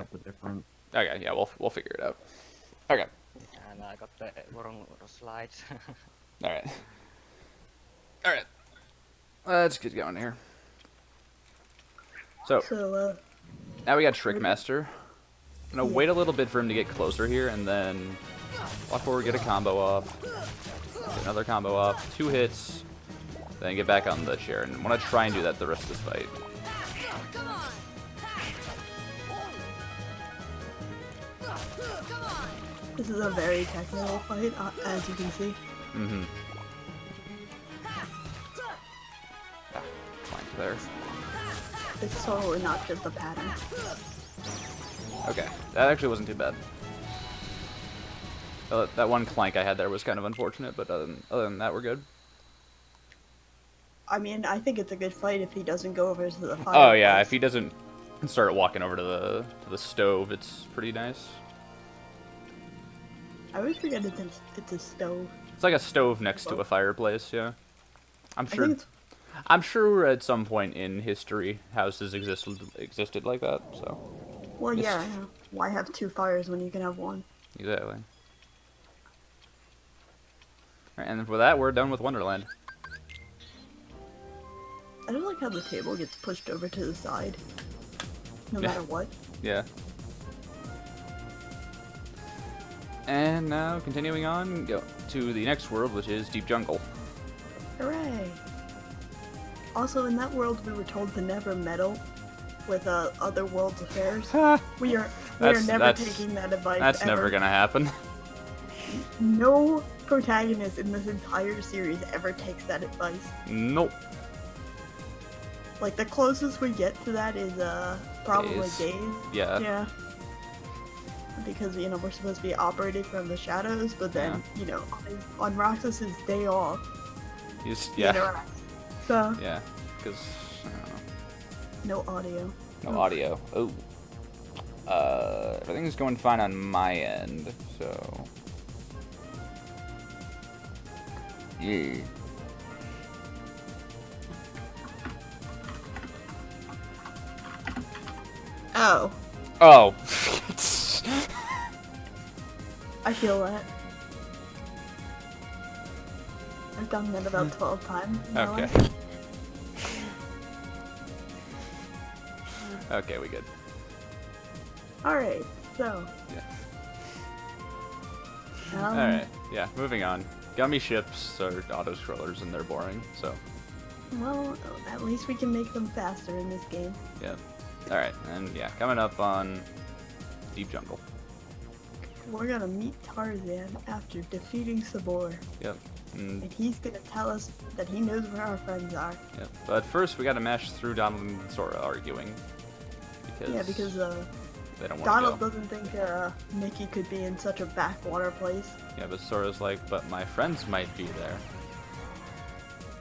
up a different. Okay, yeah, we'll figure it out. Okay. And I got the wrong slides. All right. All right. Let's get going here. So now we got Trickmaster. I'm gonna wait a little bit for him to get closer here, and then walk forward, get a combo off, get another combo off, 2 hits, then get back on the chair. And want to try and do that the rest of this fight. This is a very technical fight, as you can see. Mm-hmm. Flank there. It's totally not just a pattern. Okay, that actually wasn't too bad. That one clank I had there was kind of unfortunate, but other than that, we're good. I mean, I think it's a good fight if he doesn't go over to the fire. Oh yeah, if he doesn't start walking over to the stove, it's pretty nice. I always forget it's a stove. It's like a stove next to a fireplace, yeah. I'm sure at some point in history houses existed like that, so. Well, yeah, I know. Why have 2 fires when you can have 1? Exactly. Alright, and for that, we're done with Wonderland. I don't like how the table gets pushed over to the side. No matter what. Yeah. And now, continuing on, go to the next world, which is Deep Jungle. Hooray! Also, in that world, we were told to never meddle with other world's affairs. we are never taking that advice. That's ever. never gonna happen. No protagonist in this entire series ever takes that advice. Nope. Like, the closest we get to that is probably Days. Yeah. Yeah. Because, you know, we're supposed to be operating from the shadows, but then, you know, on Roxas's day off, yeah. So, yeah, because, I don't know. No audio. No audio. Oh. Everything's going fine on my end, so. Yeah. Oh. Oh. I feel that. I've done that about 12 times. Okay. Okay, we good. Alright, so. Yeah. Alright, yeah, moving on. Gummy ships are auto-scrollers and they're boring, so. Well, at least we can make them faster in this game. Yeah. Alright, and yeah, coming up on Deep Jungle. We're gonna meet Tarzan after defeating Sabor. Yep. And he's gonna tell us that he knows where our friends are. Yep. But first, we gotta mash through Donald and Sora arguing. Because they don't want Donald to go. doesn't think Mickey could be in such a backwater place. Yeah, but Sora's like, but my friends might be there.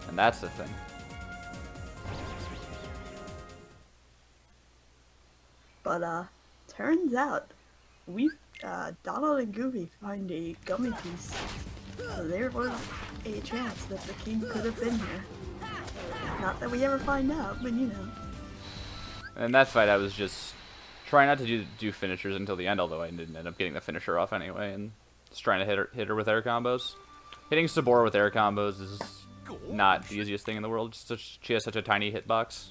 And that's the thing. But, turns out, Donald and Goofy find a gummy piece. So there was a chance that the king could have been here. Not that we ever find out, but you know. In that fight, I was just trying not to do finishers until the end, although I didn't end up getting the finisher off anyway, and just trying to hit her with air combos. Hitting Sabor with air combos is not the easiest thing in the world. She has such a tiny hitbox.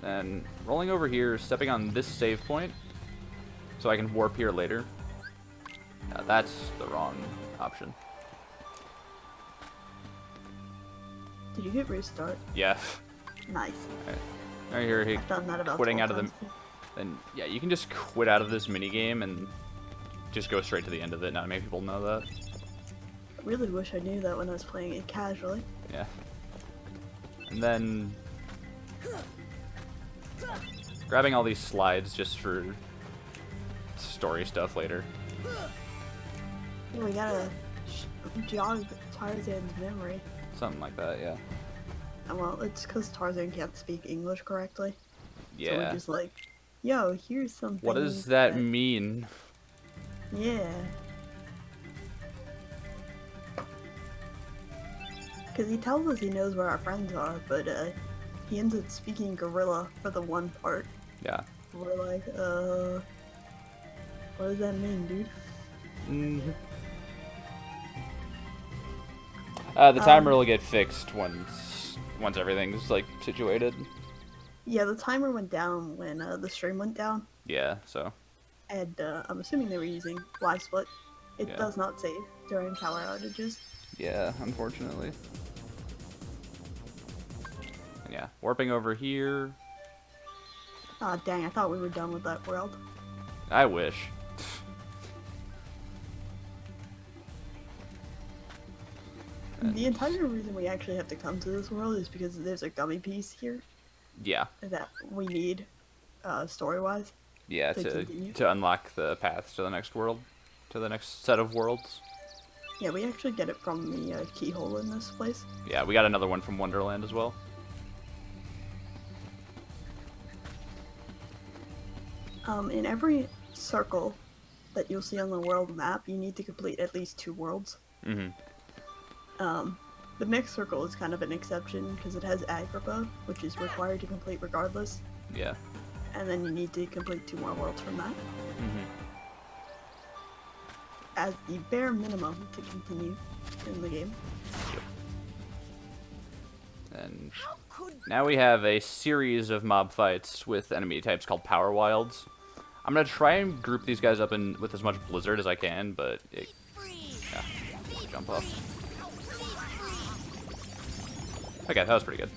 And rolling over here, stepping on this save point, so I can warp here later. Now that's the wrong option. Did you hit restart? Yeah. Nice. Okay. Right here, he I've done that about quitting 12 out of the. times. Then yeah, you can just quit out of this mini game and just go straight to the end of it. Not many people know that. I really wish I knew that when I was playing it casually. Yeah. And then grabbing all these slides just for story stuff later. Yeah, we gotta jog Tarzan's memory. Something like that, yeah. Well, it's because Tarzan can't speak English correctly. Yeah. So we're just like, yo, here's something. What does that mean? Yeah. Because he tells us he knows where our friends are, but he ends up speaking gorilla for the one part. Yeah. We're like, what does that mean, dude? Mm-hmm. The timer will get fixed once everything's like situated. Yeah, the timer went down when the stream went down, Yeah, so. and I'm assuming they were using live split. It Yeah. does not save during power outages. Yeah, unfortunately. And yeah, warping over here. Ah, dang, I thought we were done with that world. I wish. The entire reason we actually have to come to this world is because there's a gummy piece here Yeah. that we need, story-wise. Yeah, To continue. to unlock the paths to the next world, to the next set of worlds. Yeah, we actually get it from the keyhole in this place. Yeah, we got another one from Wonderland as well. In every circle that you'll see on the world map, you need to complete at least 2 worlds. Mm-hmm. The next circle is kind of an exception because it has Agrippa, which is required to complete regardless, Yeah. and then you need to complete 2 more worlds from that Mm-hmm. as the bare minimum to continue in the game. And now we have a series of mob fights with enemy types called Power Wilds. I'm gonna try and group these guys up in with as much Blizzard as I can, but yeah, jump off. Okay, that was pretty good.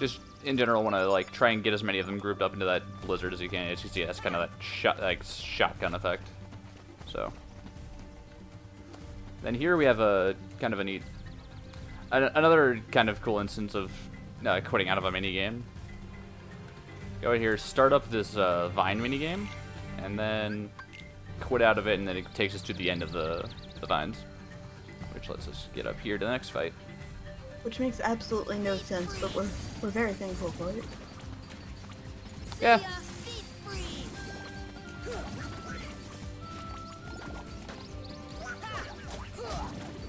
Just in general, want to like try and get as many of them grouped up into that Blizzard as you can. As you see, that's kind of that shotgun effect. So then here we have a kind of a neat, another kind of cool instance of quitting out of a mini game. Go in here, start up this vine mini game, and then quit out of it, and then it takes us to the end of the vines, which lets us get up here to the next fight. Which makes absolutely no sense, but we're very thankful for it. Yeah.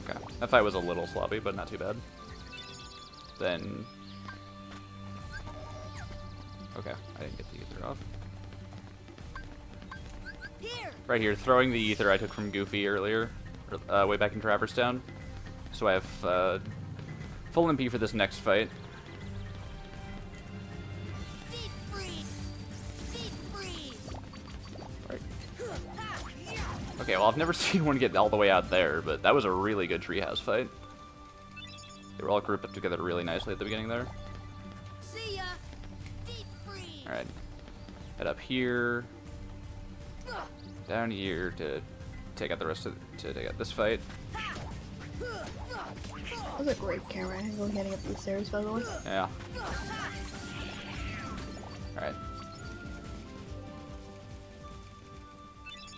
Okay. That fight was a little sloppy, but not too bad. Then... Okay, I didn't get the ether off. Right here, throwing the ether I took from Goofy earlier, way back in Traverse Town. So I have full MP for this next fight. Right. Okay, well I've never seen one get all the way out there, but that was a really good treehouse fight. They were all grouped up together really nicely at the beginning there. Alright. Head up here. Down here to take out the rest of take out this fight. That was a great camera angle getting up the stairs, by the way. Yeah. Alright.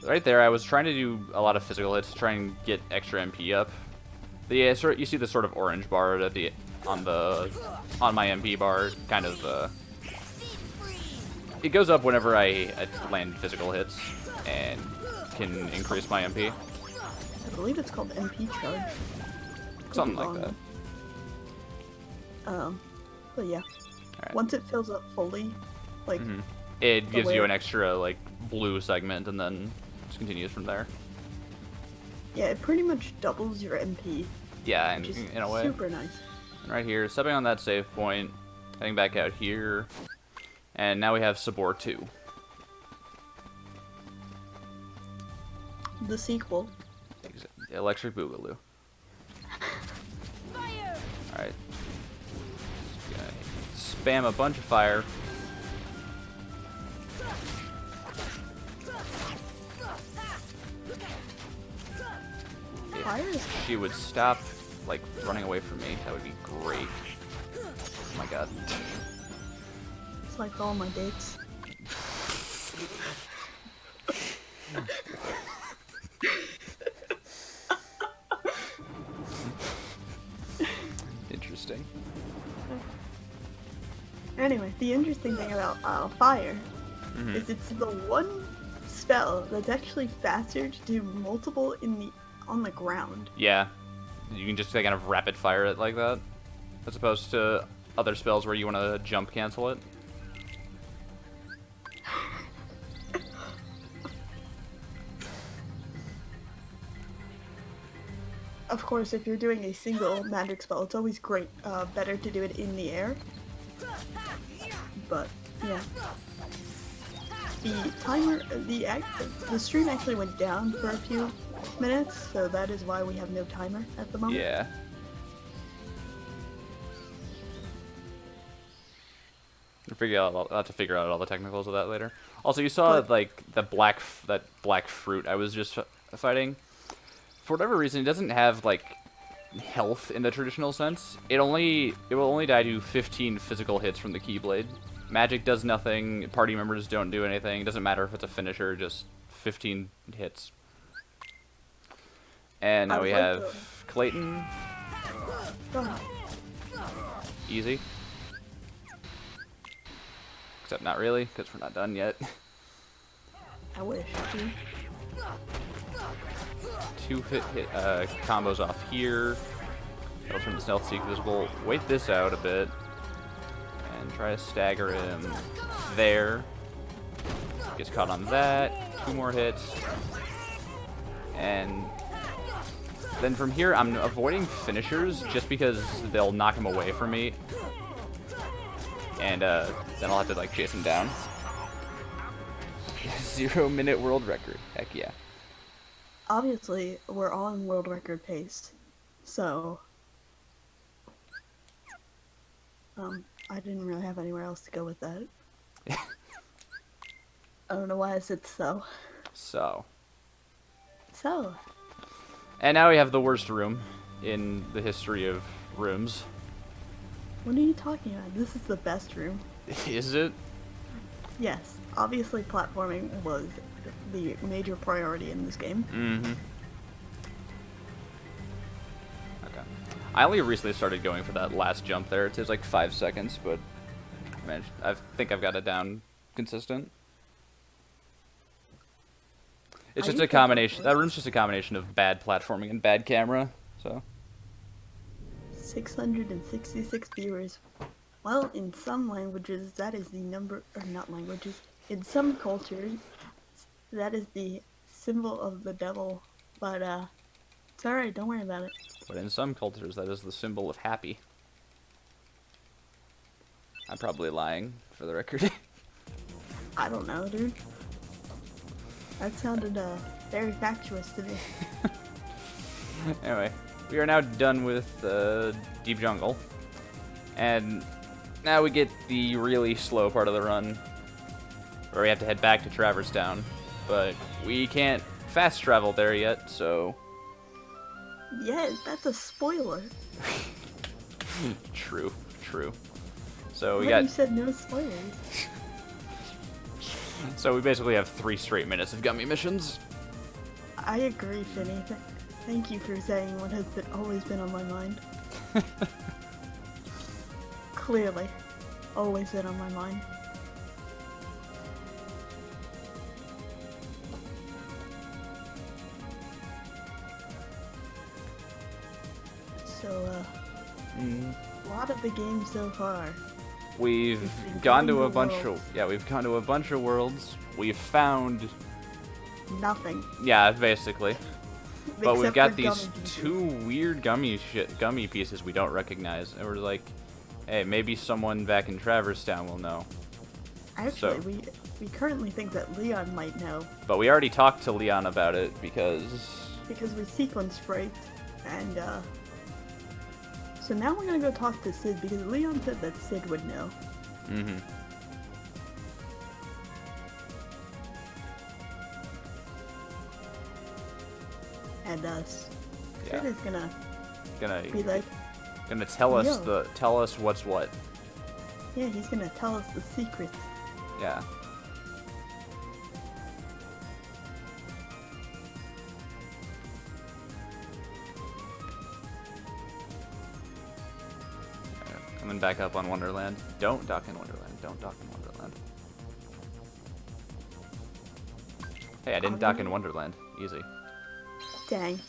Right there, I was trying to do a lot of physical hits to try and get extra MP up. You see the sort of orange bar at the on my MP bar, kind of. It goes up whenever I land physical hits and can increase my MP. I believe it's called MP charge. Something like that. But yeah. Alright. Once it fills up fully, like It gives you way- an extra like blue segment and then just continues from there. yeah, it pretty much doubles your MP, Yeah, which is in a way. super nice. And right here, stepping on that save point, heading back out here, and now we have Sabor 2. The sequel. Electric Boogaloo. Alright. Spam a bunch of fire. Fire is If she would stop, like, running away from me, that would be great. Oh my god. it's like all my dates. Interesting. Anyway, the interesting thing about fire is it's the one spell that's actually faster to do multiple on the ground. Yeah. you can just kind of rapid fire it like that, as opposed to other spells where you want to jump cancel it. Of course, if you're doing a single magic spell, it's always great, better to do it in the air. But yeah, the timer, the stream actually went down for a few minutes, so that is why we have no timer at the moment. Yeah. I'll have to figure out all the technicals of that later. Also, you saw like that black fruit I was just fighting. For whatever reason, it doesn't have like health in the traditional sense. It will only die to 15 physical hits from the Keyblade. Magic does nothing. Party members don't do anything. It doesn't matter if it's a finisher. Just 15 hits. And now we have Clayton. Easy. Except not really, because we're not done yet. I wish. Two hit combos off here. That'll turn the Stealth Seek visible. Wait this out a bit. And try to stagger him there. Gets caught on that. 2 more hits. And then from here, I'm avoiding finishers just because they'll knock him away from me. And then I'll have to like chase him down. 0-minute world record. Heck yeah. Obviously, we're on world record pace, so I didn't really have anywhere else to go with that. I don't know why I said so. So. And now we have the worst room in the history of rooms. What are you talking about? This is the best room. Is it? Yes. Obviously, platforming was the major priority in this game. Mm-hmm. Okay. I only recently started going for that last jump there. It takes like 5 seconds, but man, I think I've got it down consistent. It's just a combination. That room's just a combination of bad platforming and bad camera. So. 666 viewers. Well, in some languages, that is the number, or not languages. In some cultures, that is the symbol of the devil. But it's alright. Don't worry about it. But in some cultures, that is the symbol of happy. I'm probably lying, for the record. I don't know, dude. That sounded very factuous to me. Anyway, we are now done with Deep Jungle. And now we get the really slow part of the run, where we have to head back to Traverse Town. But we can't fast travel there yet, so... Yeah, that's a spoiler. True. So we But got... you said no spoilers. So we basically have 3 straight minutes of gummy missions. I agree, Finny. Thank you for saying what has always been on my mind. Clearly. Always been on my mind. So, a lot of the game so far. We've gone to a bunch of... Yeah, we've gone to a bunch of worlds. We've found... Nothing. Yeah, basically. But we've Except got for these gummy pieces. 2 weird gummy pieces we don't recognize. And we're like, hey, maybe someone back in Traverse Town will know. Actually, we currently think that Leon might know. But we already talked to Leon about it because we sequence breaked, and so now we're gonna go talk to Sid because Leon said that Sid would know. Mm-hmm. And Sid is gonna be like, gonna tell us Yo. tell us what's what. yeah, he's gonna tell us the secrets. Yeah. Coming back up on Wonderland. Don't dock in Wonderland. Don't dock in Wonderland. Hey, I didn't dock in Wonderland. Easy. Dang.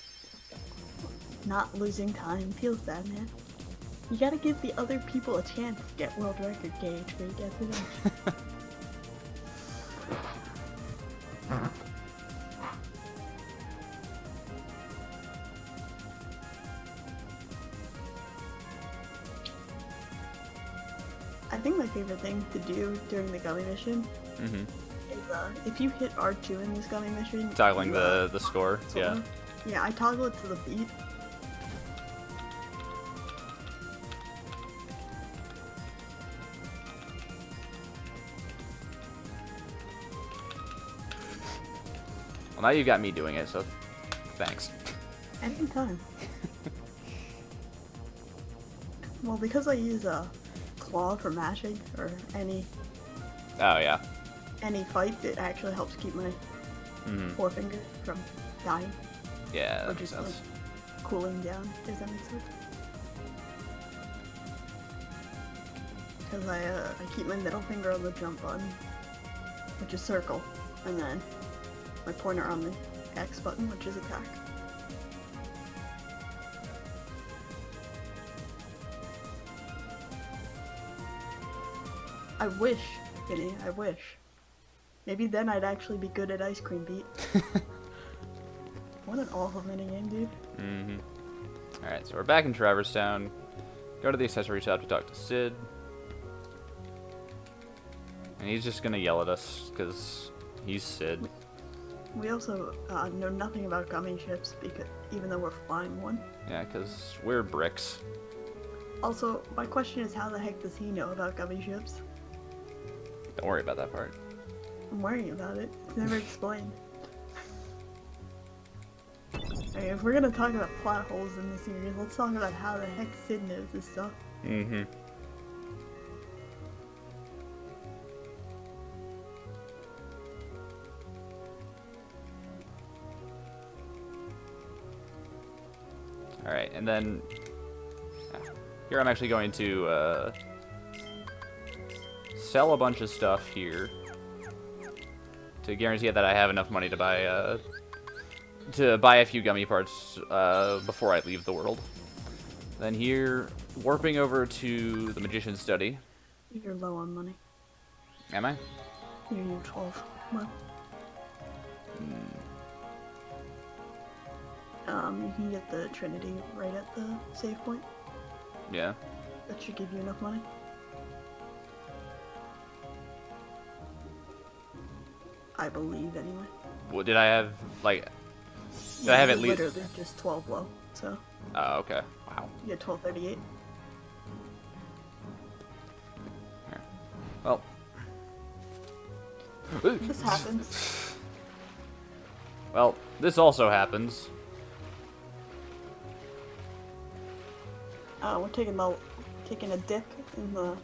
not losing time feels bad, man. You gotta give the other people a chance to get world record gauge where you get to them. I think my favorite thing to do during the gummy mission is if you hit R2 in this gummy mission, Toggling you, the score, yeah. Yeah, I toggle it to the beat. Well, now you got me doing it, so thanks. Anytime. Well, because I use a claw for mashing or any Oh, yeah. fight, it actually helps keep my forefinger from dying. Yeah, Or that makes just sense. like cooling down, if that makes sense. Because I keep my middle finger on the jump button, which is circle, and then my pointer on the X button, which is attack. I wish, Vinny, I wish. Maybe then I'd actually be good at Ice Cream Beat. What an awful minigame, dude. Alright, so we're back in Traverse Town. Go to the accessory shop to talk to Sid. And he's just gonna yell at us, because he's Sid. We also know nothing about gummy ships, because even though we're flying one. Yeah, because we're bricks. Also, my question is, how the heck does he know about gummy ships? Don't worry about that part. I'm worrying about it. It's never explained. Okay, if we're gonna talk about plot holes in the series, let's talk about how the heck Sid knows this stuff. Alright, and then here I'm actually going to sell a bunch of stuff here to guarantee that I have enough money to buy a few gummy parts before I leave the world. Then here, warping over to the Magician's Study. You're low on money. Am I? You're 12. Well. You can get the Trinity right at the save point. Yeah. That should give you enough money. I believe, anyway. Well, did I have, like... Did I have at least... Literally just 12 low, so... Oh, okay. Wow. You get 1238. Well... This happens. Well, this also happens. We're taking a dip in the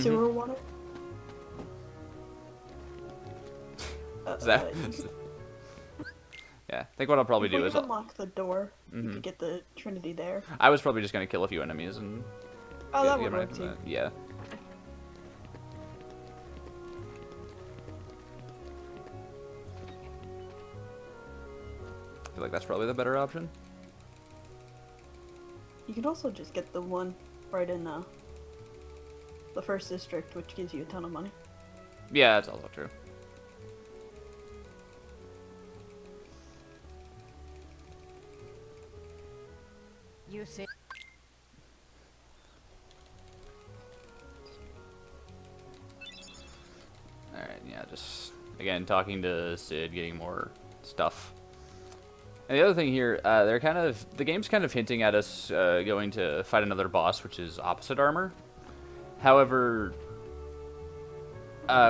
sewer water. Is that... Yeah, I think what I'll probably do is... unlock the door, you could get the Trinity there. I was probably just going to kill a few enemies and... Oh, that would money work from too. that. Yeah. I feel like that's probably the better option. You could also just get the one right in the first district, which gives you a ton of money. Yeah, that's also true. You see. Alright, yeah, just, again, talking to Sid, getting more stuff. And the other thing here, the game's kind of hinting at us going to fight another boss, which is opposite armor. However,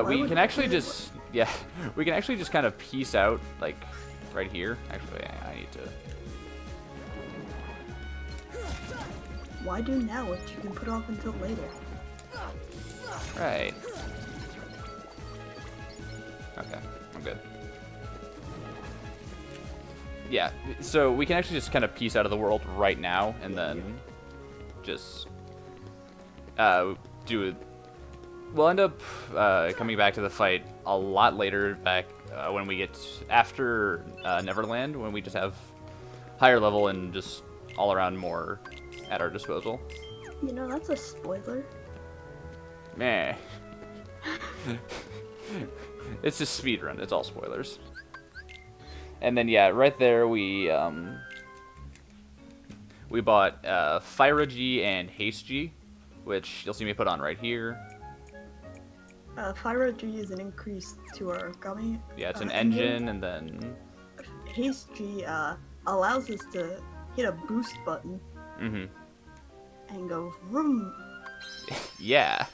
we can actually just, we can actually just kind of piece out, like, right here. Actually, I need to... Why do now what you can put off until later? Right. Okay, I'm good. Yeah, so we can actually just kind of piece out of the world right now, and then just do it. We'll end up coming back to the fight a lot later, back when we get after Neverland, when we just have higher level and just all around more at our disposal. You know, that's a spoiler. Meh. It's a speed run. It's all spoilers. And then yeah, right there we bought Fyra G and Haste G, which you'll see me put on right here. Fyra G is an increase to our gummy. Yeah, it's an engine, and then Haste G allows us to hit a boost button and go vroom. yeah.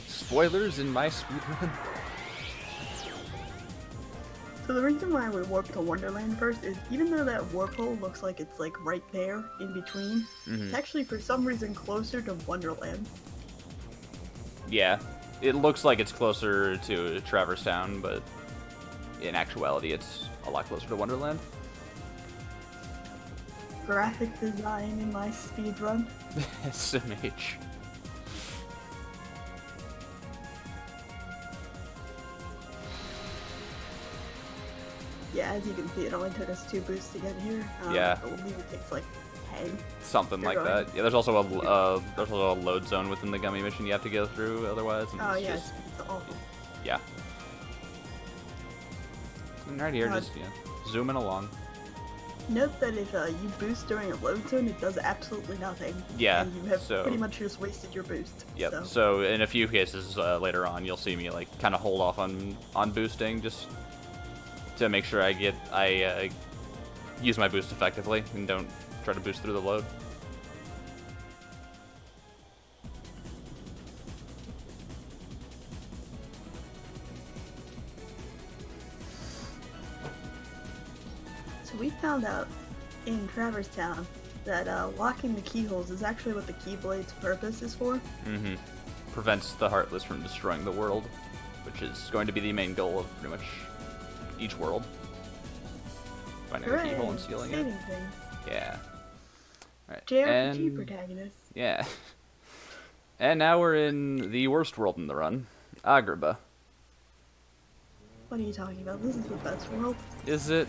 Spoilers in my speedrun. So the reason why we warped to Wonderland first is even though that warp hole looks like it's like right there in between, it's actually for some reason closer to Wonderland. Yeah, it looks like it's closer to Traverse Town, but in actuality, it's a lot closer to Wonderland. Graphic design in my speedrun. SMH. Yeah, as you can see, it only took us 2 boosts to get here. Yeah. I believe it takes like 10. Something like going. that. Yeah, there's also a load zone within the gummy mission you have to go through otherwise. And Oh it's yeah, just, it's awful. yeah. And right here, God. just zooming along. Note that if you boost during a load zone, it does absolutely nothing. Yeah, And you have so- pretty much just wasted your boost. Yep. So. So in a few cases later on, you'll see me like kind of hold off on boosting just to make sure I use my boost effectively and don't try to boost through the load. So we found out in Traverse Town that locking the keyholes is actually what the Keyblade's purpose is for. Mm-hmm. Prevents the Heartless from destroying the world, which is going to be the main goal of pretty much each world. Finding the keyhole and stealing it. Saving things. Yeah. Alright. JRPG protagonist. Yeah. And now we're in the worst world in the run, Agrabah. What are you talking about? This is the best world. Is it?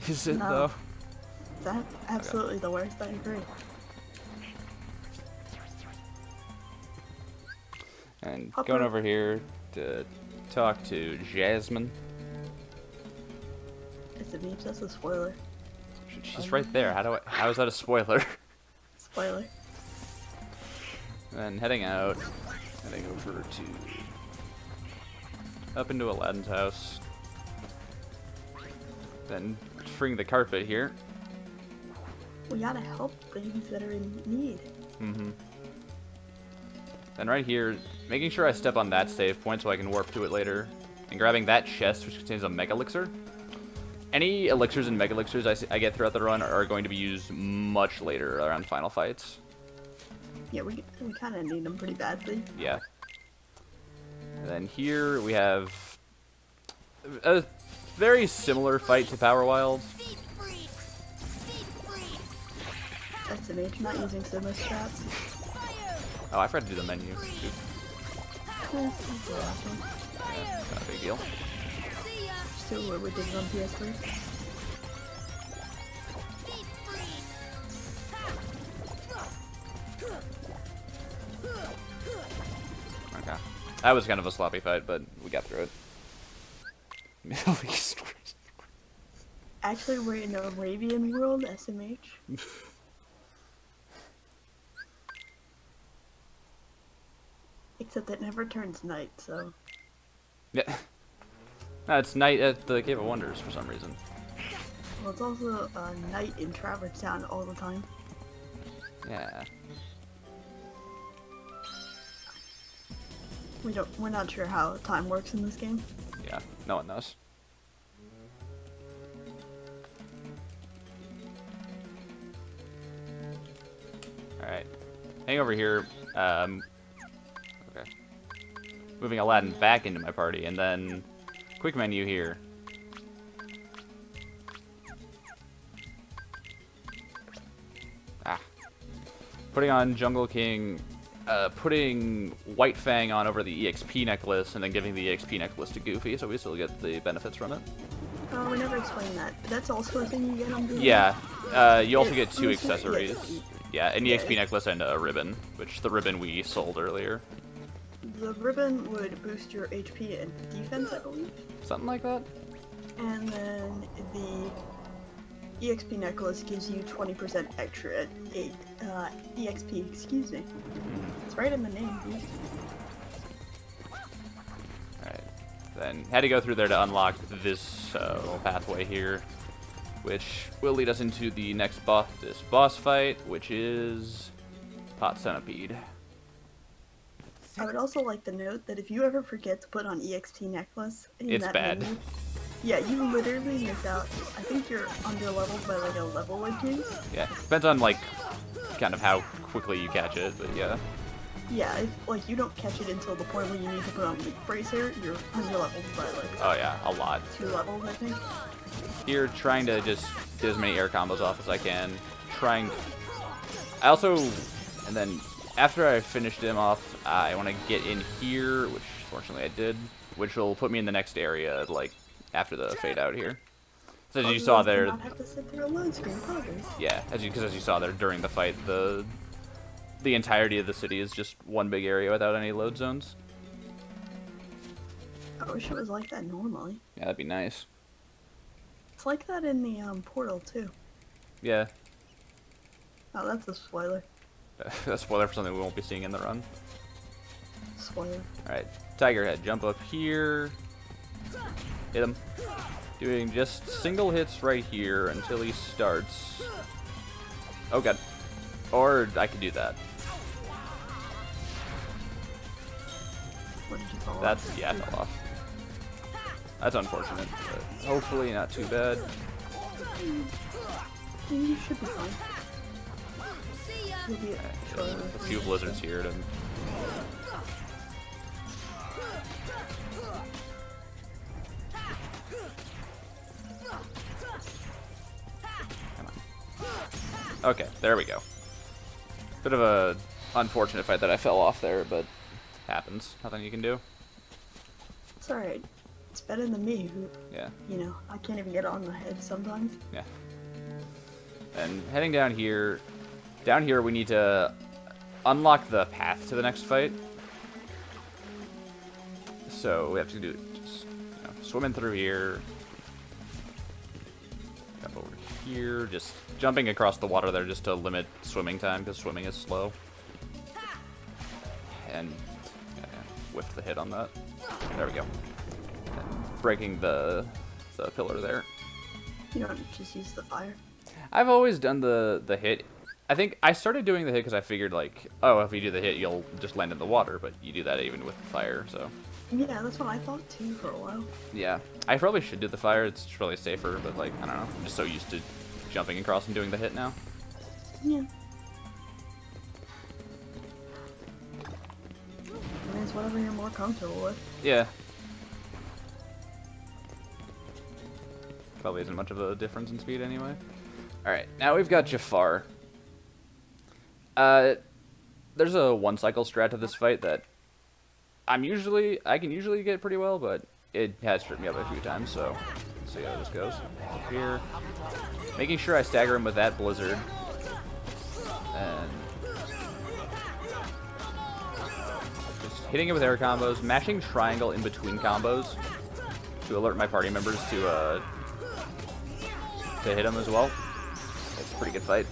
Is it No. though? It's absolutely the worst, I agree. And Hopper. going over here to talk to Jasmine. It's a meme, that's a spoiler. She's right there. How is that a spoiler? Spoiler. And heading out, heading over to up into Aladdin's house. Then freeing the carpet here. We gotta help things that are in need. Mm-hmm. Then right here, making sure I step on that save point so I can warp to it later, and grabbing that chest which contains a Mega Elixir. Any elixirs and Mega Elixirs I get throughout the run are going to be used much later around final fights. Yeah, we kind of need them pretty badly. Yeah. And then here we have a very similar fight to Power Wild. SMH not using Sigma strats. Oh, I forgot to do the menu. Shoot. Yeah, Not a big deal. still what we did it on PS3. Okay. That was kind of a sloppy fight, but we got through it. Middle East. Actually, we're in the Arabian world, SMH. Except it never turns night, so... Yeah. No, it's night at the Cave of Wonders for some reason. Well, it's also night in Traverse Town all the time. Yeah. We're not sure how time works in this game. Yeah, no one knows. Alright. Hang over here. Okay. Moving Aladdin back into my party, and then quick menu here. Ah. Putting on Jungle King, putting White Fang on over the EXP necklace, and then giving the EXP necklace to Goofy, so we still get the benefits from it. Oh, we never explained that. That's also a thing you get on the. Yeah, you also get 2 boosts your accessories. EXP. Yeah, an Yeah, EXP necklace and a ribbon, which the ribbon we sold earlier. The ribbon would boost your HP and defense, I believe. Something like that? And then the EXP necklace gives you 20% extra EXP, excuse me. It's right in the name, dude. Alright. Then had to go through there to unlock this little pathway here, which will lead us into the next boss fight, which is Pot Centipede. I would also like to note that if you ever forget to put on EXP necklace in It's that bad. menu, yeah, you literally miss out. I think you're under leveled by like a level or two. Yeah, depends on like kind of how quickly you catch it, but yeah. Yeah, if like you don't catch it until the point where you need to put on Leaf Bracer, you're under leveled by like Oh yeah, a lot. 2 levels, I think. Here, trying to just get as many air combos off as I can. I also, and then after I finished him off, I want to get in here, which fortunately I did, which will put me in the next area, like after the fade out here. So as you saw there, Not have to sit through a load screen, progress. yeah, as you saw there during the fight, the entirety of the city is just one big area without any load zones. I wish it was like that normally. Yeah, that'd be nice. It's like that in the Portal too. Yeah, Oh, that's a spoiler. a spoiler for something we won't be seeing in the run. Spoiler. Alright, Tiger Head, jump up here. Hit him. Doing just single hits right here until he starts. Oh god. Or I could do that. What did you fall off? That's, yeah, I fell off. That's unfortunate, but hopefully not too bad. You should be fine. You'll be A few blizzards here to... Come on. Okay, there we go. Bit of a unfortunate fight that I fell off there, but happens. Nothing you can do. It's alright. It's better than me, who, Yeah, you know, I can't even get on the head sometimes. yeah. And heading down here we need to unlock the path to the next fight. So we have to do just, you know, swimming through here. Jump over here, just jumping across the water there just to limit swimming time because swimming is slow. And yeah, whiffed the hit on that. There we go. And breaking the pillar there. You don't just use the fire. I've always done the hit. I think I started doing the hit because I figured like, oh, if you do the hit, you'll just land in the water, but you do that even with the fire, so. Yeah, that's what I thought too for a while. Yeah, I probably should do the fire. It's probably safer, but like, I don't know. I'm just so used to jumping across and doing the hit now. Yeah. I mean, it's whatever you're more comfortable with. Yeah. Probably isn't much of a difference in speed anyway. Alright, now we've got Jafar. There's a one-cycle strat to this fight that I can usually get pretty well, but it has tripped me up a few times, so let's see how this goes. Up here. Making sure I stagger him with that blizzard. And just hitting it with air combos, mashing triangle in between combos to alert my party members to hit him as well. It's a pretty good fight.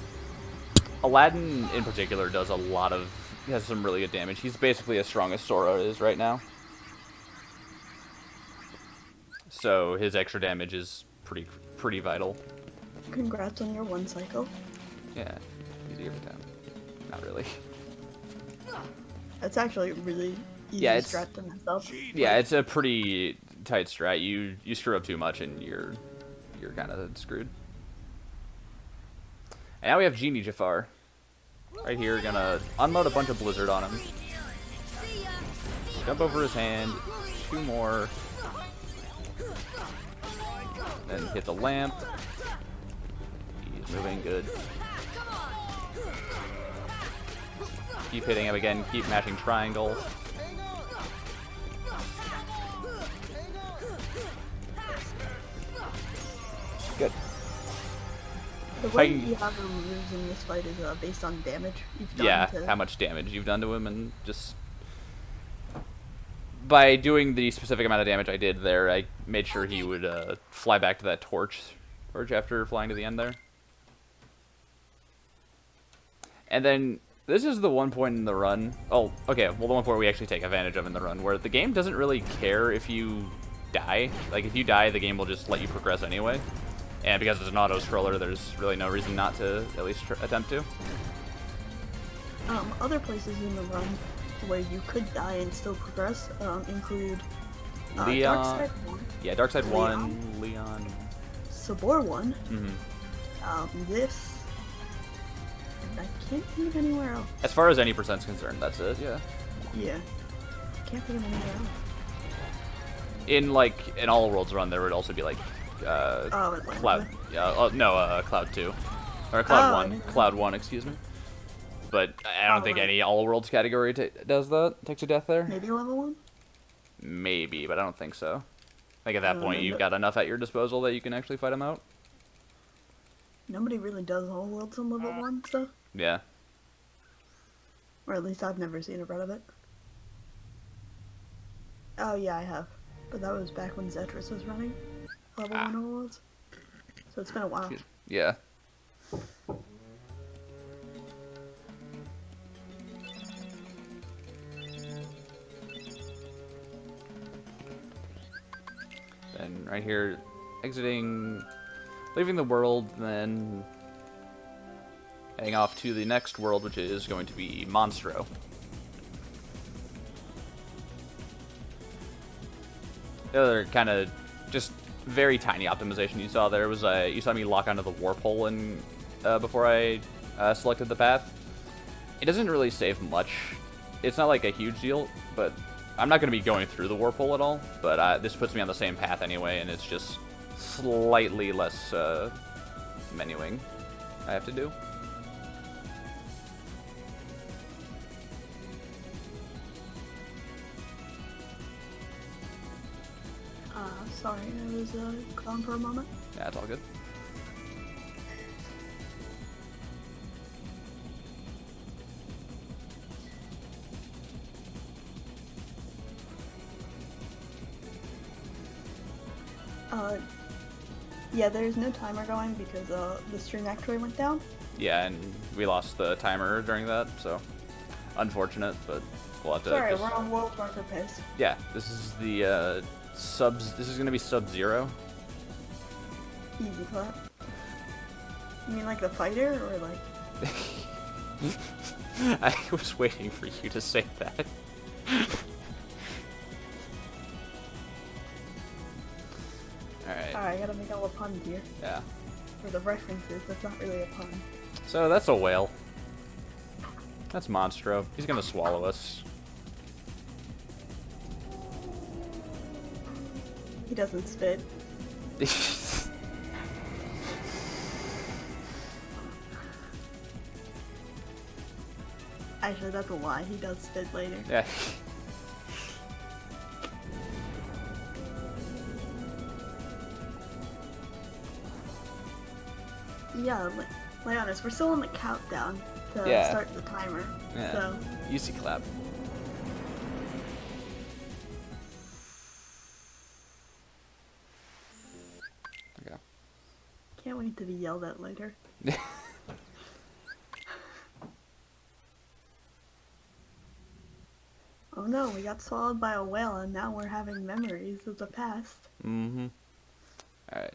Aladdin in particular does has some really good damage. He's basically as strong as Sora is right now. So his extra damage is pretty vital. Congrats on your one cycle. Yeah, easy every time. Not really. That's actually really easy Yeah, to it's- strat to myself. Yeah, it's a pretty tight strat. You screw up too much and you're kind of screwed. And now we have Genie Jafar. Right here, gonna unload a bunch of Blizzard on him. Jump over his hand. 2 more. Then hit the lamp. He's moving good. Keep hitting him again. Keep mashing triangle. The way you have him moves in this fight is based on damage you've done Yeah, to... how much damage you've done to him, and just by doing the specific amount of damage I did there, I made sure he would fly back to that torch after flying to the end there. And then this is the one point in the run. Oh, okay. Well, the one point we actually take advantage of in the run, where the game doesn't really care if you die. Like, if you die, the game will just let you progress anyway. And because it's an auto-scroller, there's really no reason not to at least attempt to. Other places in the run where you could die and still progress include Leon. Darkside 1. Yeah, Darkside 1, Leon. Sabor 1. Mm-hmm. This. And I can't think of anywhere else. As far as any percent's concerned, that's it, yeah. Yeah. Can't think of anywhere else. In, like, an All Worlds run, there would also be, like, Atlanta. Cloud. Yeah, no, Cloud 2. Or Cloud 1. I Cloud 1, excuse me. But I don't think right. any All Worlds category does that. Takes a death there. Maybe level 1? Maybe, but I don't think so. I think at that point, you've but- got enough at your disposal that you can actually fight him out. Nobody really does whole worlds on level 1 stuff. Yeah. Or at least I've never seen a run of it. Oh yeah, I have. But that was back when Zetris was running level 1 whole worlds. So it's been a while. Yeah. And right here, exiting, leaving the world, then heading off to the next world, which is going to be Monstro. The other kind of just very tiny optimization you saw there was you saw me lock onto the warp hole and before I selected the path. It doesn't really save much. It's not like a huge deal, but I'm not going to be going through the warp hole at all. But this puts me on the same path anyway, and it's just slightly less menuing I have to do. Sorry, I was gone for a moment. Yeah, it's all good. Yeah, there's no timer going because the stream actually went down. Yeah, and we lost the timer during that, so unfortunate, but we'll have to. Sorry, we're on world marker pace. Yeah, this is the subs. This is gonna be Sub-Zero. Easy clap. You mean like the fighter, or like? I was waiting for you to say that. Alright. Alright, I gotta make all the puns here. Yeah. For the references, that's not really a pun. So that's a whale. That's Monstro. He's gonna swallow us. He doesn't spit. Actually, that's a lie. He does spit later. Yeah. Yeah, Leonis, we're still on the countdown to Yeah. start the timer. Yeah. So, Easy clap. Okay. can't wait to be yelled at later. Oh no, we got swallowed by a whale and now we're having memories of the past. Mm-hmm. Alright.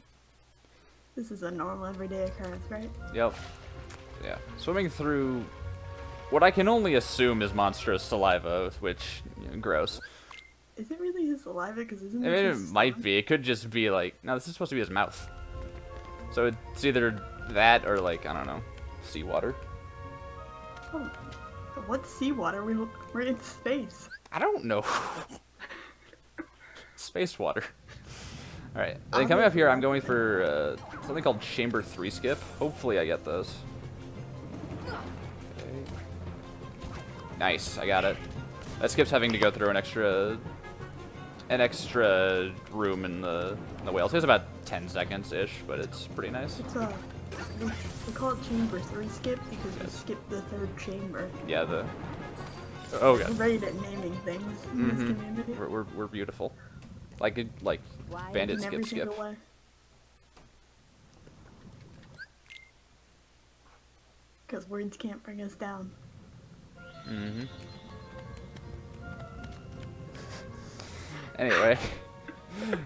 This is a normal everyday occurrence, right? Yep. Yeah. Swimming through what I can only assume is monstrous saliva, which, gross. Is it really his saliva? Because isn't I mean, this it his might stomach? be. It could just be like, no, this is supposed to be his mouth. So it's either that or like, I don't know, seawater. Oh, what's seawater? We're in space. I don't know. Space water. Alright, then coming up here, I'm going for something called Chamber 3 Skip. Hopefully I get those. Okay. Nice, I got it. That skip's having to go through an extra room in the whale. It takes about 10 seconds-ish, but it's pretty nice. It's we call it Chamber 3 skip because we skipped the third chamber. Yeah, the... Oh, We're God. great at naming things in this community. We're beautiful. Like Why bandit In every skip. single way. Because words can't bring us down. Mm-hmm. Anyway,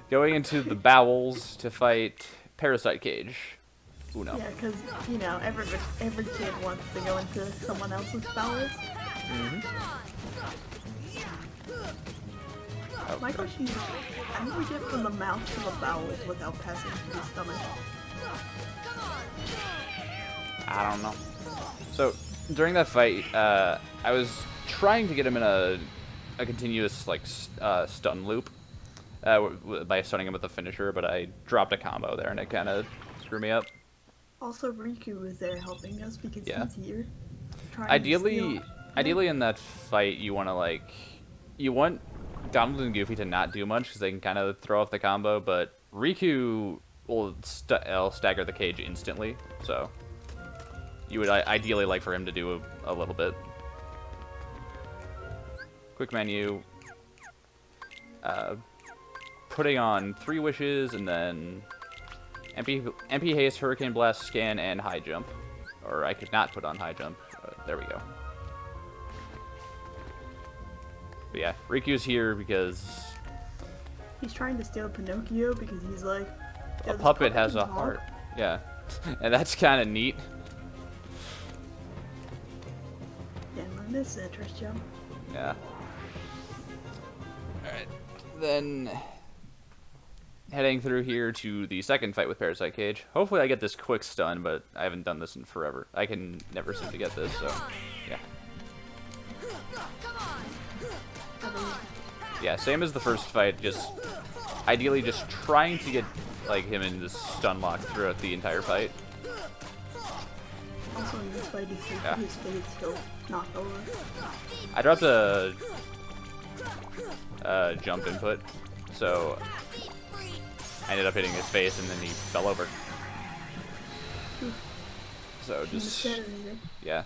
going into the bowels to fight Parasite Cage. Uno. Yeah, because, you know, every kid wants to go into someone else's bowels. Oh, My question is, how do we get from the mouth to the bowels without passing through the stomach? I don't know. So during that fight, I was trying to get him in a continuous like stun loop by stunning him with a finisher, but I dropped a combo there and it kind of screwed me up. Also, Riku was there helping us because Yeah. he's here. trying to Ideally, steal- ideally in that fight, you want Donald and Goofy to not do much because they can kind of throw off the combo, but Riku will stagger the cage instantly. So you would ideally like for him to do a little bit. Quick menu. Putting on 3 wishes and then MP haste, hurricane blast, scan, and high jump. Or I could not put on high jump. There we go. But yeah, Riku's here because He's trying to steal Pinocchio because he's like, "Yo, a this puppet has can a talk." heart. Yeah, and that's kind of neat. Damn, I miss interest jump. Yeah. Alright. Then heading through here to the second fight with Parasite Cage. Hopefully I get this quick stun, but I haven't done this in forever. I can never seem to get this, so yeah. Yeah, same as the first fight, just ideally just trying to get like him in this stun lock throughout the entire fight. Also, in this fight, Yeah. his face he'll knock over. I dropped a jump input, so I ended up hitting his face and then he fell over. So just, yeah.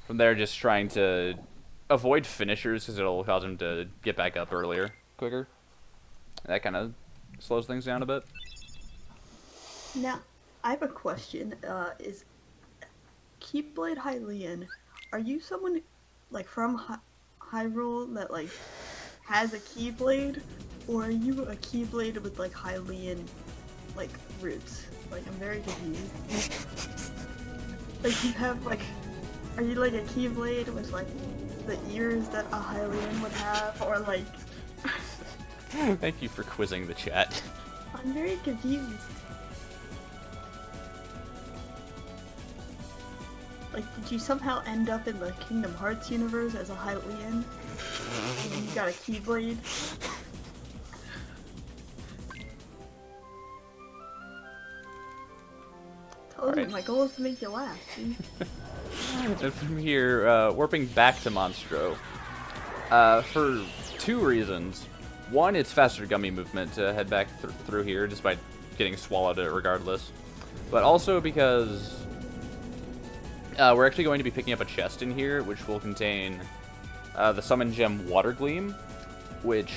From there, just trying to avoid finishers because it'll cause him to get back up quicker. That kind of slows things down a bit. Now, I have a question. Is Keyblade Hylian, are you someone like from Hyrule that like has a Keyblade, or are you a Keyblade with like Hylian like roots? Like, I'm very confused. Like, you have like, are you like a Keyblade with like the ears that a Hylian would have, or like? Thank you for quizzing the chat. I'm very confused. Like, did you somehow end up in the Kingdom Hearts universe as a Hylian? And you got a Keyblade? Told you, Alright. my goal is to make you laugh, see? And from here, warping back to Monstro. For 2 reasons. One, it's faster gummy movement to head back through here, despite getting swallowed regardless. But also because we're actually going to be picking up a chest in here, which will contain the Summon Gem Water Gleam, which...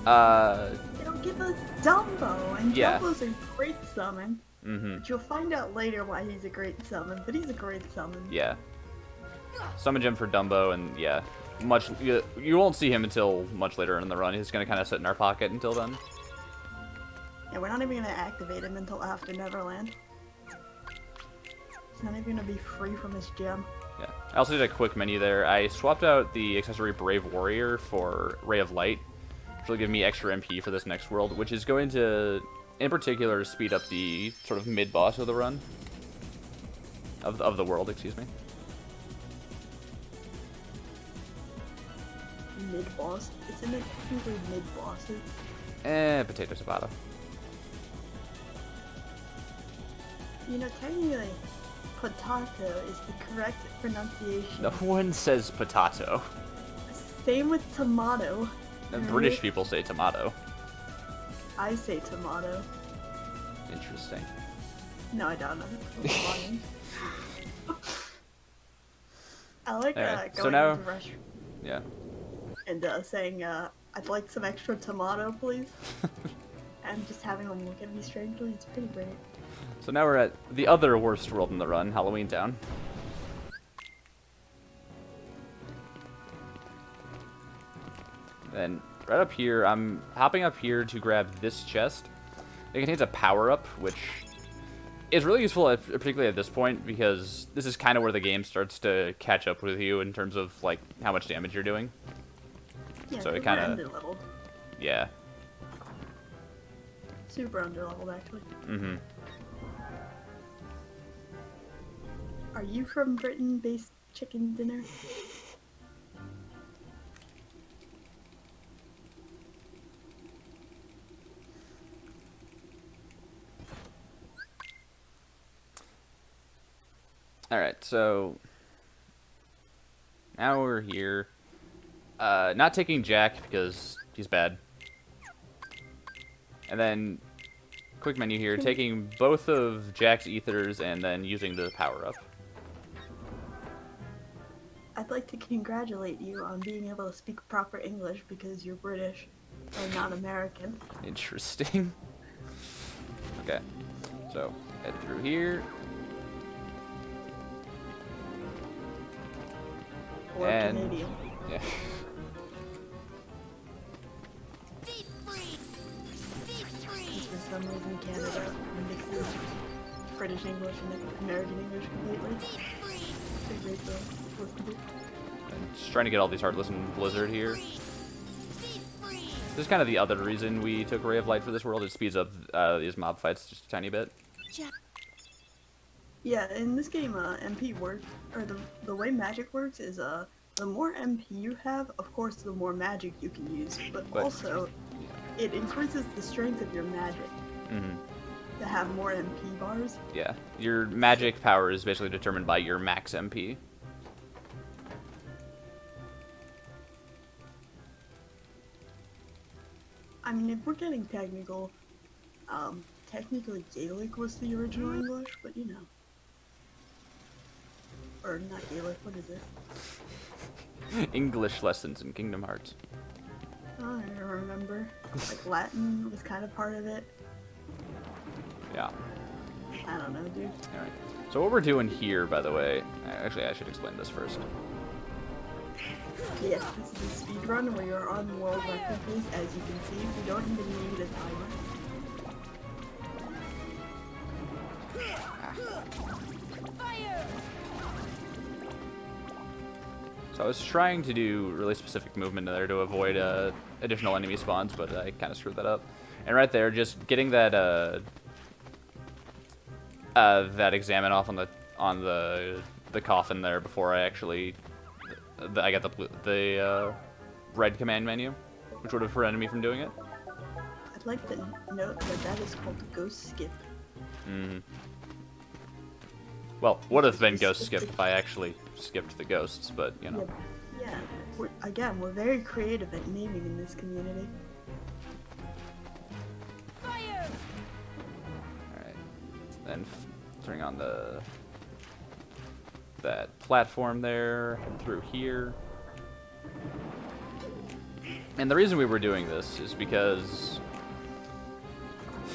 It'll give us Dumbo, and Yeah. Dumbo's a great summon. Mm-hmm. But you'll find out later why he's a great summon, but he's a great summon. Yeah. Summon Gem for Dumbo, and yeah, you won't see him until much later in the run. He's gonna kind of sit in our pocket until then. Yeah, we're not even gonna activate him until after Neverland. He's not even gonna be free from his gem. Yeah. I also did a quick menu there. I swapped out the accessory Brave Warrior for Ray of Light, which will give me extra MP for this next world, which is going to, in particular, speed up the sort of mid-boss of the run. Of the world, excuse me. Mid-boss? Isn't it usually mid-bosses? Potato tomato. You know, technically, potato is the correct pronunciation. No one says potato. Same with tomato. The right? British people say tomato. I say tomato. Interesting. No, I don't know. I'm lying. I like Anyway, so going now- into restaurant Yeah. and saying, I'd like some extra tomato, please. And just having them look at me strangely, it's pretty great. So now we're at the other worst world in the run, Halloween Town. Then right up here, I'm hopping up here to grab this chest. It contains a power-up, which is really useful, particularly at this point, because this is kind of where the game starts to catch up with you in terms of like how much damage you're doing. Yeah, So it super kinda- underleveled. Yeah. Super underleveled, actually. Mm-hmm. Are you from Britain-based chicken dinner? Alright, so now we're here. Not taking Jack because he's bad. And then, quick menu here, taking both of Jack's ethers and then using the power-up. I'd like to congratulate you on being able to speak proper English because you're British and not American. Interesting. Okay, so head through here. Or And- Canadian. Yeah. Which for some reason Canada mixes British English and American English completely. Pretty great to listen to. And just trying to get all these Heartless and Blizzard here. This is kind of the other reason we took Ray of Light for this world. It speeds up these mob fights just a tiny bit. Yeah, in this game, MP works, or the way magic works is, the more MP you have, of course, the more magic you can use, but also, it increases the strength of your magic Mm-hmm. to have more MP bars. Yeah, your magic power is basically determined by your max MP. I mean, if we're getting technical, technically Gaelic was the original English, but you know. Or not Gaelic, what is it? English lessons in Kingdom Hearts. I don't even remember. Like, Latin was kind of part of it. Yeah. I don't know, dude. Alright. So what we're doing here, by the way, actually I should explain this first. Yes, this is a speed run where you're on world record pace. As you can see, we don't even need a timer. So I was trying to do really specific movement there to avoid additional enemy spawns, but I kind of screwed that up. And right there, just getting that that examine off on the coffin there before I actually I got the red command menu, which would have prevented me from doing it. I'd like to note that that is called Ghost Skip. Mm. Well, would have been ghost skip if I actually skipped the ghosts, but you know. Yeah. We're very creative at naming in this community. Alright. Then turning on that platform there, and through here. And the reason we were doing this is because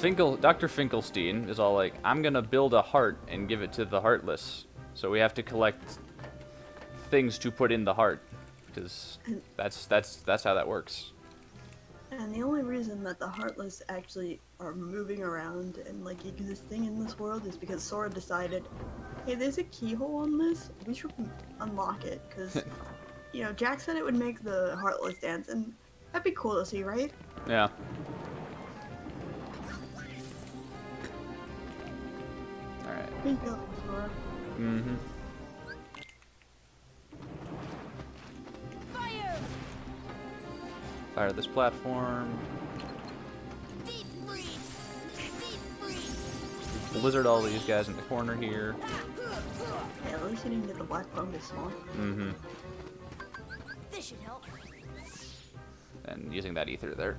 Dr. Finkelstein is all like, I'm gonna build a heart and give it to the Heartless. So we have to collect things to put in the heart, because that's how that works. And the only reason that the Heartless actually are moving around and like existing in this world is because Sora decided, hey, there's a keyhole on this, we should unlock it, because, you know, Jack said it would make the Heartless dance, and that'd be cool to see, right? Yeah. Alright. Here you go, Sora. Mm-hmm. Fire this platform. Blizzard all these guys in the corner here. Yeah, at least you didn't get the black fungus spawn. Mm-hmm. This should help. And using that ether there.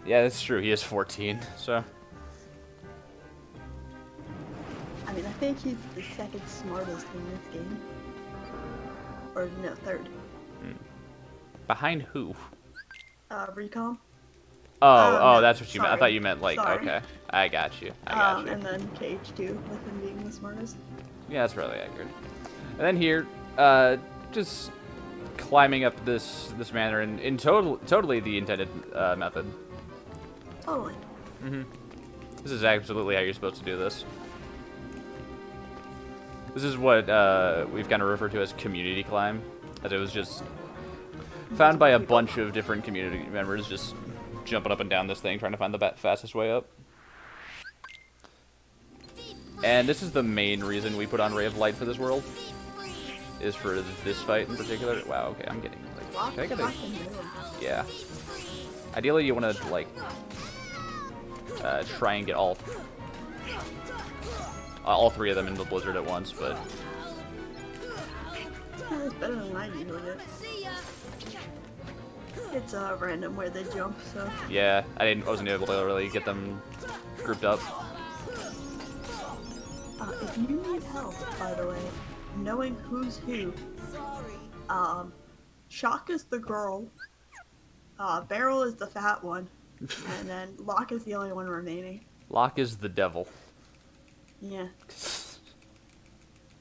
Yeah, that's true. He is 14, so. I mean, I think he's the second smartest in this game. Or no, third. Behind who? Recom. Oh, No, that's what you meant. I sorry. thought you meant, like, Sorry. okay. I got you. I got you. And then KH2 with him being the smartest. Yeah, that's probably accurate. And then here, just climbing up this manner in totally the intended method. Totally. This is absolutely how you're supposed to do this. This is what we've kind of referred to as community climb, as it was just found by a bunch of different community members just jumping up and down this thing, trying to find the fastest way up. And this is the main reason we put on Ray of Light for this world, is for this fight in particular. Wow, okay, I'm getting, like, can I get a... Yeah. Ideally, you want to, like, try and get all three of them into the blizzard at once, but... It's better than I usually get. It's random where they jump, so... Yeah, I wasn't able to really get them grouped up. If you need help, by the way, knowing who's who, Shock is the girl, Barrel is the fat one, and then Locke is the only one remaining. Locke is the devil. Yeah.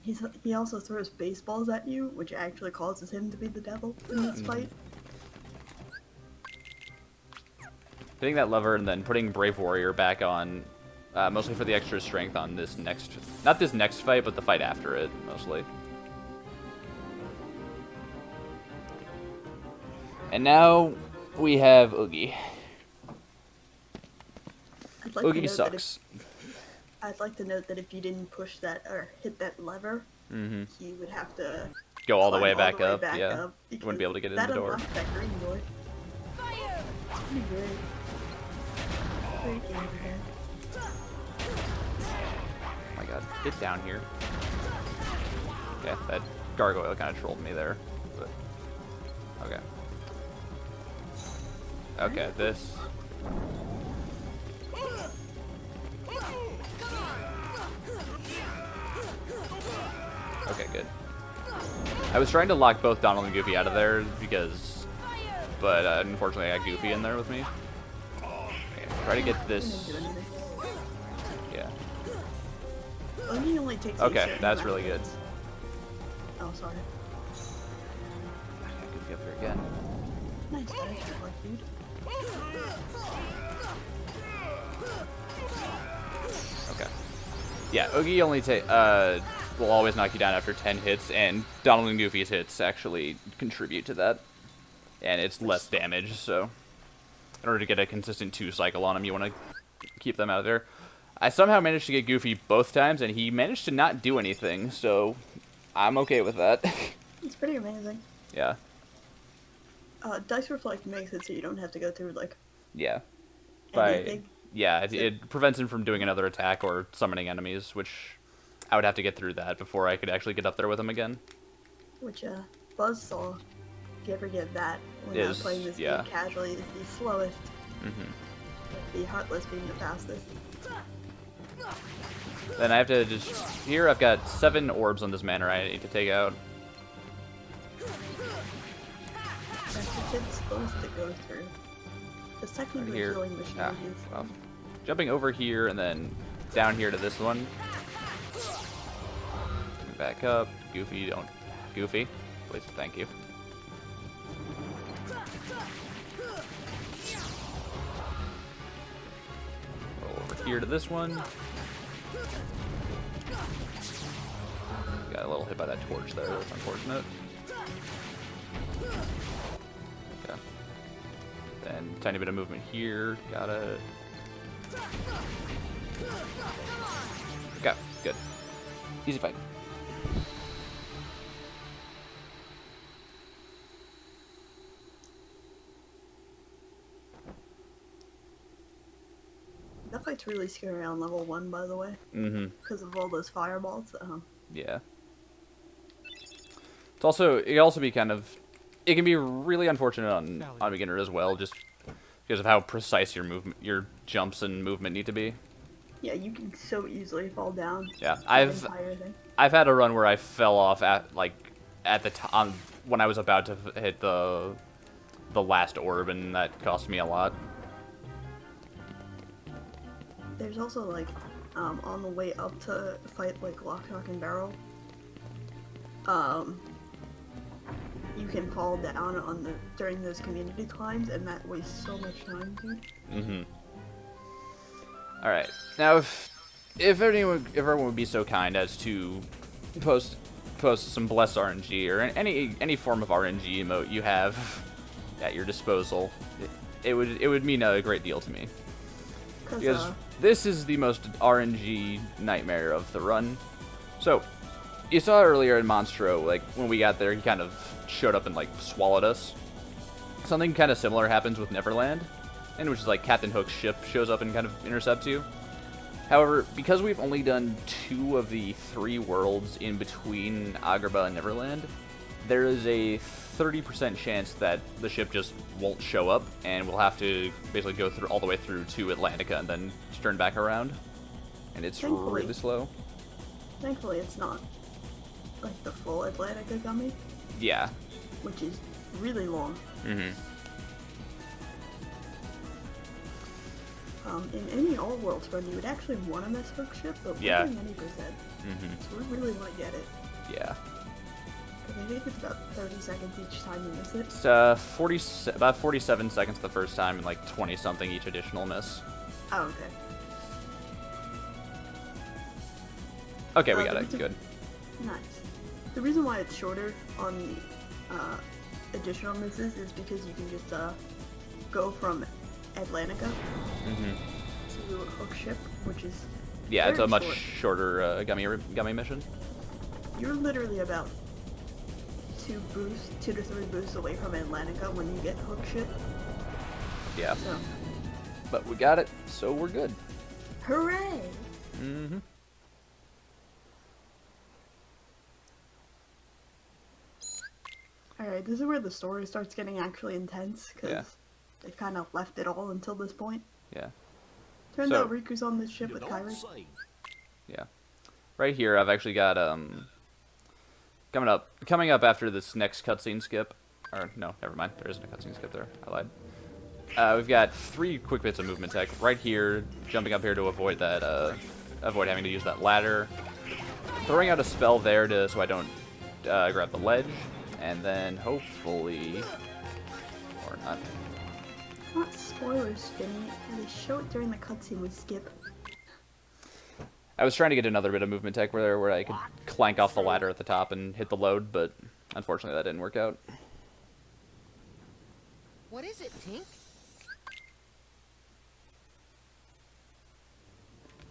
He also throws baseballs at you, which actually causes him to be the devil in this fight. Hitting that lever and then putting Brave Warrior back on, mostly for the extra strength on this next... Not this next fight, but the fight after it, mostly. And now we have Oogie. Oogie sucks. I'd like to note that if you didn't push that or hit that lever, you would have to go all the way climb back up. Yeah, up, you wouldn't be able to get in the door. That green door. It's pretty great. Great game again. Oh my god, get down here. Okay, that gargoyle kind of trolled me there, but okay. Okay, this. Okay, good. I was trying to lock both Donald and Goofy out of there but unfortunately I got Goofy in there with me. Okay, try to get this. Yeah. Oogie only takes Okay, that's really good. Oh, sorry. I got Goofy up here again. Nice dice, dude. Okay. Yeah, Oogie only will always knock you down after 10 hits, and Donald and Goofy's hits actually contribute to that. And it's less damage, so in order to get a consistent 2 cycle on him, you want to keep them out of there. I somehow managed to get Goofy both times, and he managed to not do anything, so I'm okay with that. It's pretty amazing. Yeah. Dice Reflect makes it so you don't have to go through, like, Yeah. anything. Yeah, it prevents him from doing another attack or summoning enemies, which I would have to get through that before I could actually get up there with him again. Which, Buzzsaw, if you ever get that, when you're playing this game casually, is the slowest. With the Heartless being the fastest. Then I have to just... Here I've got 7 orbs on this manor I need to take out. That's what it's supposed to go through. Because technically Here. healing machine Ah, is... well, jumping over here and then down here to this one. Back up. Goofy, don't... Goofy, please, thank you. Roll over here to this one. Got a little hit by that torch there, that's unfortunate. Okay. Then tiny bit of movement here, got it. Okay, good. Easy fight. That fight's really scary on level 1, by the way. Because of all those fireballs. Yeah. It's also, it can also be kind of, it can be really unfortunate on beginner as well, just because of how precise your jumps and movement need to be. Yeah, you can so easily fall down. Yeah, the I've entire thing. had a run where I fell off at the time when I was about to hit the last orb, and that cost me a lot. There's also like on the way up to fight like Lock, Stock, and Barrel. You can fall down during those community climbs, and that wastes so much time, dude. Mm-hmm. All right, now if everyone would be so kind as to post some blessed RNG or any form of RNG emote you have at your disposal, it would mean a great deal to me. Because this is the most RNG nightmare of the run. So, you saw earlier in Monstro, like, when we got there, he kind of showed up and, like, swallowed us. Something kind of similar happens with Neverland, and which is, like, Captain Hook's ship shows up and kind of intercepts you. However, because we've only done 2 of the 3 worlds in between Agrabah and Neverland, there is a 30% chance that the ship just won't show up, and we'll have to basically go through all the way through to Atlantica and then turn back around. And it's really slow. Thankfully, it's not like the full Atlantica gummy. Yeah. Which is really long. Mm-hmm. In any all worlds run, you would actually want to miss Hook ship, but we're doing 90%. Mm-hmm. So we really want to get it. Yeah. Because I think it's about 30 seconds each time you miss it. It's about 47 seconds the first time and like 20 something each additional miss. Oh, okay. Okay, we got it. Good. Nice. The reason why it's shorter on additional misses is because you can just go from Atlantica to Hook ship, which is it's a much short. shorter gummy mission. You're literally about 2 to 3 boosts away from Atlantica when you get Hook ship. Yeah. So. But we got it, so we're good. Hooray! Mm-hmm. Alright, this is where the story starts getting actually intense, because they've kind of left it all until this point. Yeah. Turns out Riku's on this ship with Kyrie. Yeah. Right here, I've actually got, coming up after this next cutscene skip, or no, never mind, there isn't a cutscene skip there, I lied. We've got 3 quick bits of movement tech right here, jumping up here to avoid that, avoid having to use that ladder, throwing out a spell there so I don't grab the ledge, and then hopefully, or not. It's not spoilers, Finny. They show it during the cutscene with Skip. I was trying to get another bit of movement tech where I could clank off the ladder at the top and hit the load, but unfortunately that didn't work out. What is it, Tink?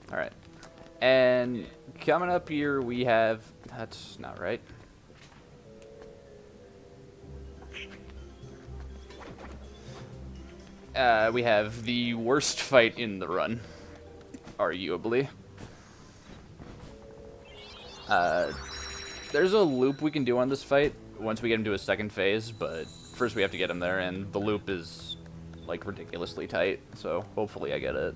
Alright. And coming up here we have... That's not right. We have the worst fight in the run, arguably. There's a loop we can do on this fight once we get him to a second phase, but first we have to get him there, and the loop is, like, ridiculously tight, so hopefully I get it.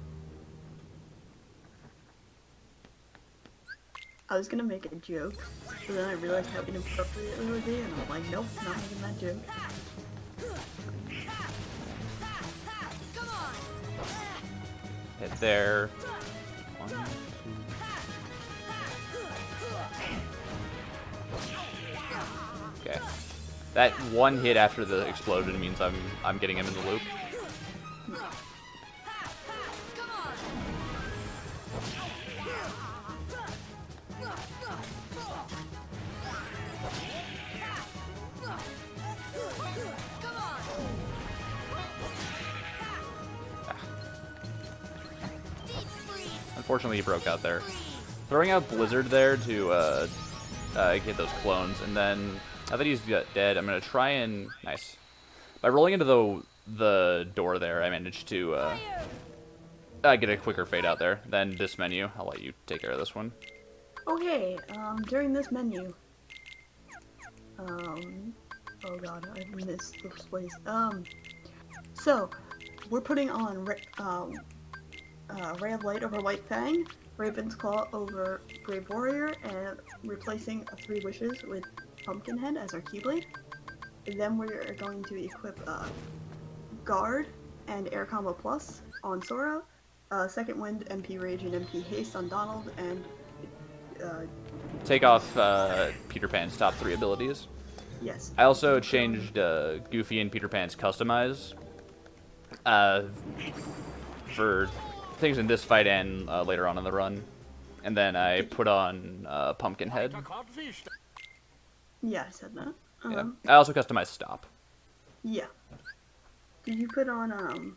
I was gonna make a joke, but then I realized how inappropriate it would be, and I'm like, nope, not making that joke. Hit there. 1, 2. Okay. That one hit after the explosion means I'm getting him in the loop. Unfortunately, he broke out there. Throwing out Blizzard there to get those clones, and then now that he's dead, I'm gonna try and nice. By rolling into the door there, I managed to get a quicker fade out there. Then this menu, I'll let you take care of this one. Okay, during this menu, oh god, I missed this place. So, we're putting on Ray of Light over White Fang, Raven's Claw over Brave Warrior, and replacing 3 Wishes with Pumpkinhead as our Keyblade. And then we're going to equip Guard and Air Combo Plus on Sora, Second Wind, MP Rage, and MP Haste on Donald, and Take off Peter Pan's top 3 abilities. yes. I also changed Goofy and Peter Pan's Customize for things in this fight and later on in the run. And then I put on Pumpkinhead. Yeah, I said that. Yeah. I also customized Stop. Yeah. Did you put on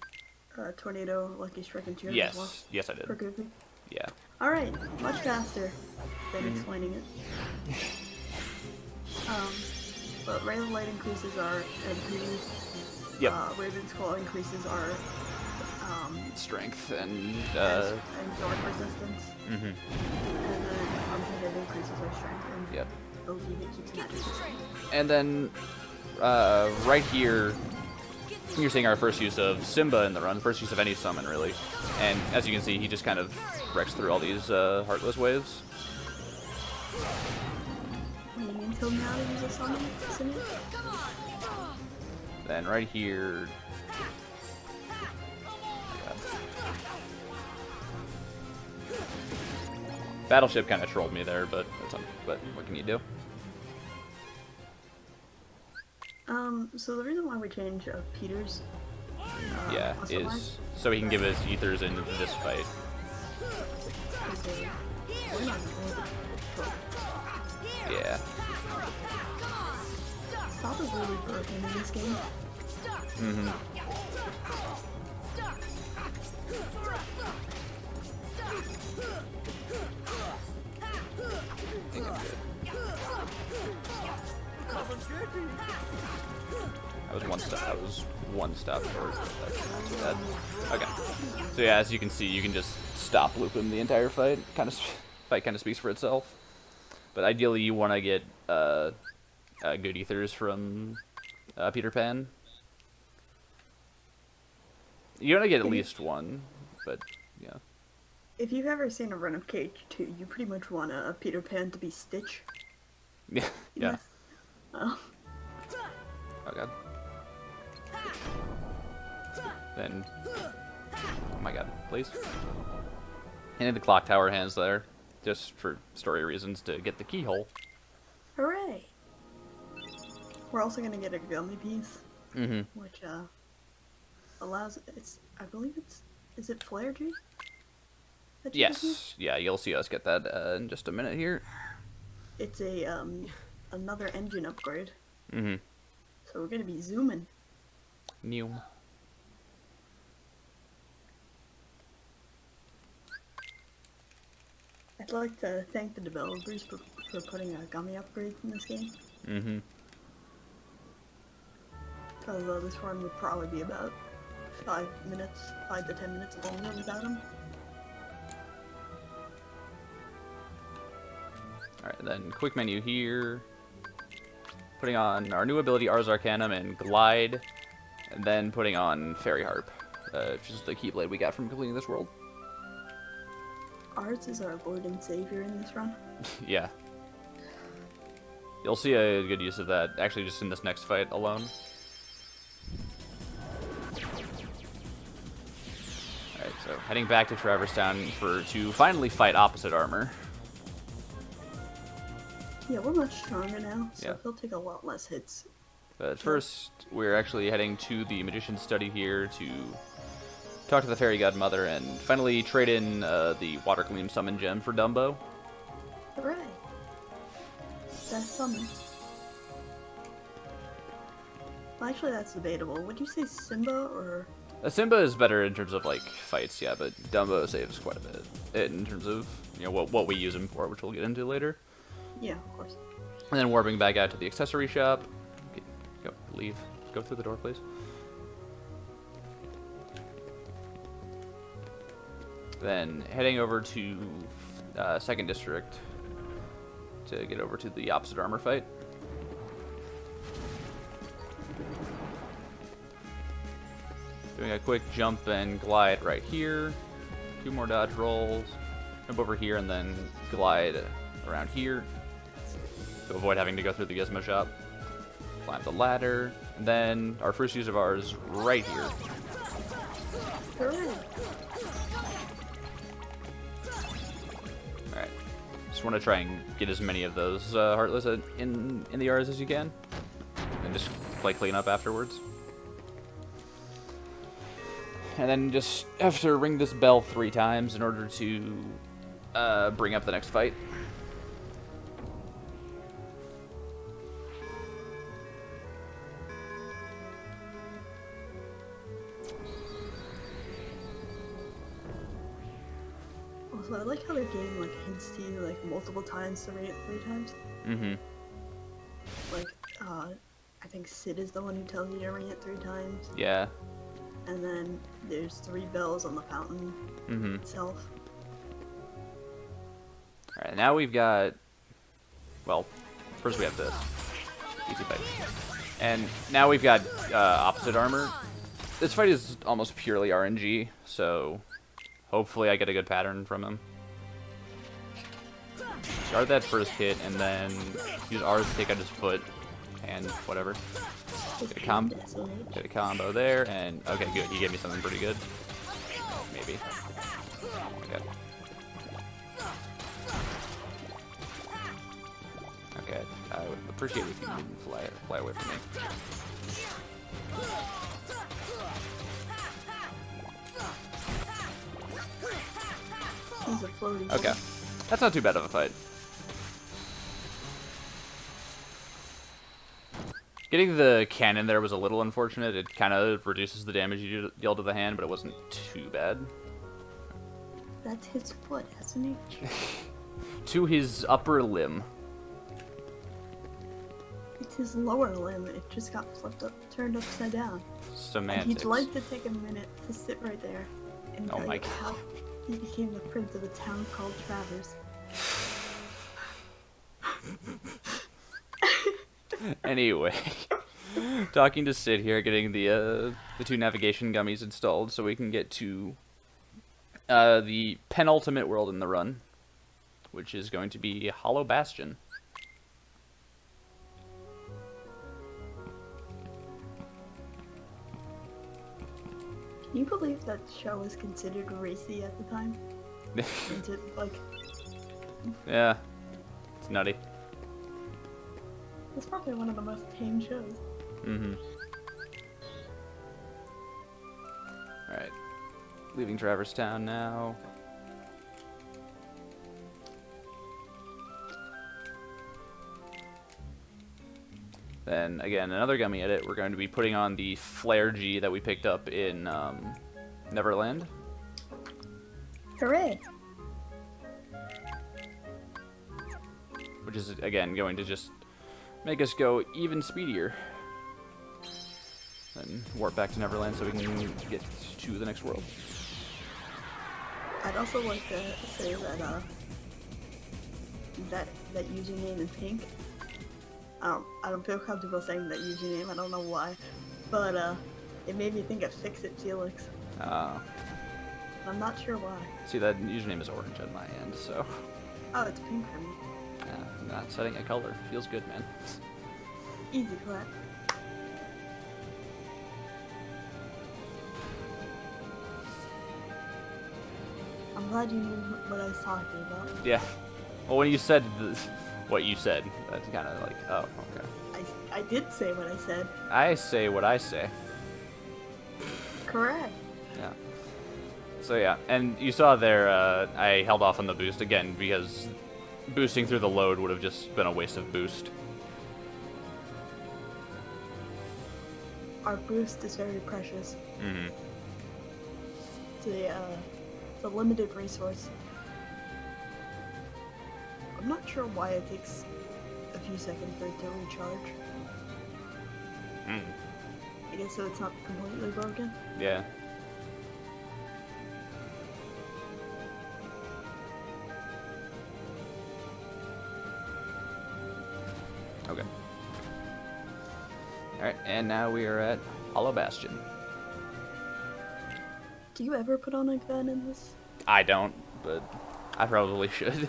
Tornado, Lucky Strike, and Cheers as well? Yes, I did. For Goofy? Yeah. Alright, much faster than explaining it. But Ray of Light increases our MP. Yep. Raven's Claw increases our Strength and and sword resistance. mhm. And then Pumpkinhead increases our strength and Yep. OG keeps magic. And then right here, you're seeing our first use of Simba in the run, first use of any summon really. And as you can see, he just kind of wrecks through all these Heartless waves. Waiting until now to use a summon. Then right here. Battleship kind of trolled me there, but but what can you do? So the reason why we changed Peter's Yeah, customize is so he can give his ethers in this fight. is we're not gonna Yeah. Stop is really broken in this game. Mhm. I think I'm good. I was one stop short. That's not too bad. Okay. So yeah, as you can see, you can just stop loop him the entire fight. Fight kind of speaks for itself. But ideally, you want to get good ethers from Peter Pan. You want to get at least one, but yeah. If you've ever seen a run of KH2, you pretty much want a Peter Pan to be Stitch. Yeah. Yeah. Oh. Oh god. Then, oh my god, please. And the clock tower hands there, just for story reasons to get the keyhole. Hooray! We're also gonna get a gummy piece, which allows I believe is it flare juice? that you can use? Yes, yeah, you'll see us get that in just a minute here. It's a another engine upgrade, Mm-hmm. so we're gonna be zooming. New. I'd like to thank the developers for putting gummy upgrades in this game. Mm-hmm. Although this one would probably be about 5 to 10 minutes longer without them. Alright, then quick menu here. Putting on our new ability, Ars Arcanum, and Glide. And then putting on Fairy Harp, which is the Keyblade we got from completing this world. Ours is our Lord and Savior in this run. Yeah. You'll see a good use of that, actually just in this next fight alone. Alright, so heading back to Traverse Town to finally fight Opposite Armor. Yeah, we're much stronger now, so Yeah. he'll take a lot less hits. But first, we're actually heading to the Magician's Study here to talk to the Fairy Godmother and finally trade in the Water Gleam Summon Gem for Dumbo. Hooray! Best summon. Well, actually, that's debatable. Would you say Simba or... Simba is better in terms of like fights, yeah, but Dumbo saves quite a bit in terms of what we use him for, which we'll get into later. Yeah, of course. And then warping back out to the accessory shop. Go through the door, please. Then heading over to 2nd District to get over to the Opposite Armor fight. Doing a quick jump and glide right here. 2 more dodge rolls. Jump over here and then glide around here to avoid having to go through the gizmo shop. Climb the ladder. And then our first use of ours right here. Hooray. Alright. Just want to try and get as many of those Heartless in the R's as you can. And just play clean up afterwards. And then just have to ring this bell 3 times in order to bring up the next fight. Also, I like how the game like hints to you like multiple times to ring it 3 times. Mm-hmm. Like, I think Sid is the one who tells you to ring it 3 times. Yeah. And then there's 3 bells on the fountain itself. Alright, now we've got... Well, first we have this. Easy fight. And now we've got opposite armor. This fight is almost purely RNG, so hopefully I get a good pattern from him. Start that first hit, and then use R's to take out his foot, and whatever. Get a combo there, and okay, good. He gave me something pretty good. Maybe. Okay. Okay, I would appreciate it if you didn't fly away from me. He's a floaty. Okay, that's not too bad of a fight. Getting the cannon there was a little unfortunate. It kind of reduces the damage you deal to the hand, but it wasn't too bad. That's his foot, hasn't he? To his upper limb. It's his lower limb. It just got turned upside down. Semantics. And he'd like to take a minute to sit right there and Oh tell my you how he became the prince of a town called Travers. Anyway, talking to Sid here, getting the 2 navigation gummies installed so we can get to the penultimate world in the run, which is going to be Hollow Bastion. Can you believe that show was considered racy at the time? Like, Yeah, it's nutty. it's probably one of the most tame shows. Mm-hmm. Alright. Leaving Traverse Town now. Then, again, another gummy edit. We're going to be putting on the Flare G that we picked up in Neverland. Hooray! Which is, again, going to just make us go even speedier. Then warp back to Neverland so we can get to the next world. I'd also like to say that that username in pink. I don't feel comfortable saying that username. I don't know why, but it made me think of Fix It Felix. I'm not sure why. See, that username is orange on my end, so Oh, it's pink for me. yeah, not setting a color feels good, man. Easy clap. I'm glad you knew what I was talking about. Yeah. Well, when you said what you said, that's kind of like, oh, okay. I did say what I said. I say what I say. Correct. Yeah. So yeah, and you saw there, I held off on the boost again because boosting through the load would have just been a waste of boost. Our boost is very precious. Mm-hmm. It's a limited resource. I'm not sure why it takes a few seconds for it to recharge. Mm. I guess so it's not completely broken. Yeah. Okay. Alright, and now we are at Hollow Bastion. Do you ever put on a gun in this? I don't, but I probably should.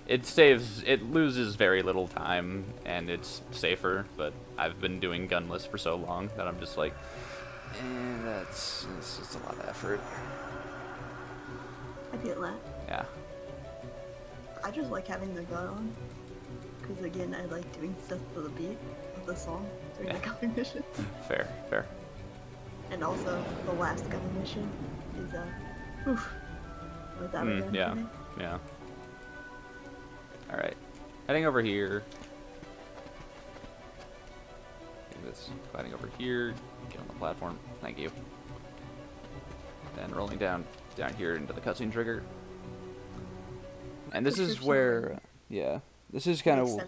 It loses very little time, and it's safer, but I've been doing gunless for so long that I'm just like, it's just a lot of effort. I feel that. Yeah. I just like having the gun on. Because again, I like doing stuff to the beat of the song during the gun mission. Fair, fair. And also, the last gun mission is, oof. Was that again Yeah, for me? yeah. Alright. Heading over here. This gliding over here. Get on the platform. Thank you. Then rolling down here into the cutscene trigger. And this is where, yeah, this is kind of,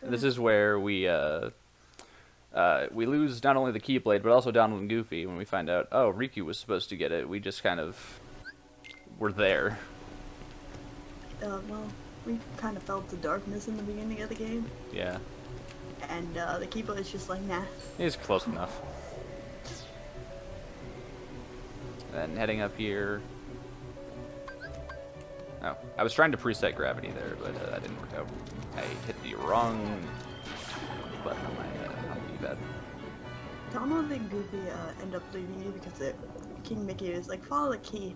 this is where we lose not only the Keyblade, but also Donald and Goofy when we find out, oh, Riku was supposed to get it. We just kind of were there. Well, we kind of felt the darkness in the beginning of the game. Yeah. And the Keyblade is just like, nah. It's close enough. Then heading up here. Oh, I was trying to preset gravity there, but that didn't work out. I hit the wrong button on my D-pad. Donald and Goofy end up leaving you because King Mickey is like, follow the key.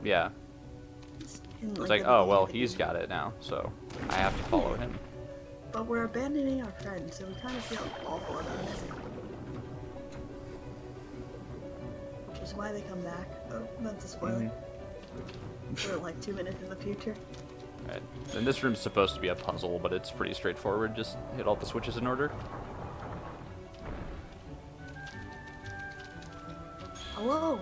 Yeah. In, It's like, oh, well, he's got it now, so I have to follow him. But we're abandoning our friends, so we kind of feel awful about it. Which is why they come back. Oh, that's a spoiler. We're like 2 minutes in the future. Right. And this room's supposed to be a puzzle, but it's pretty straightforward. Just hit all the switches in order. Hello!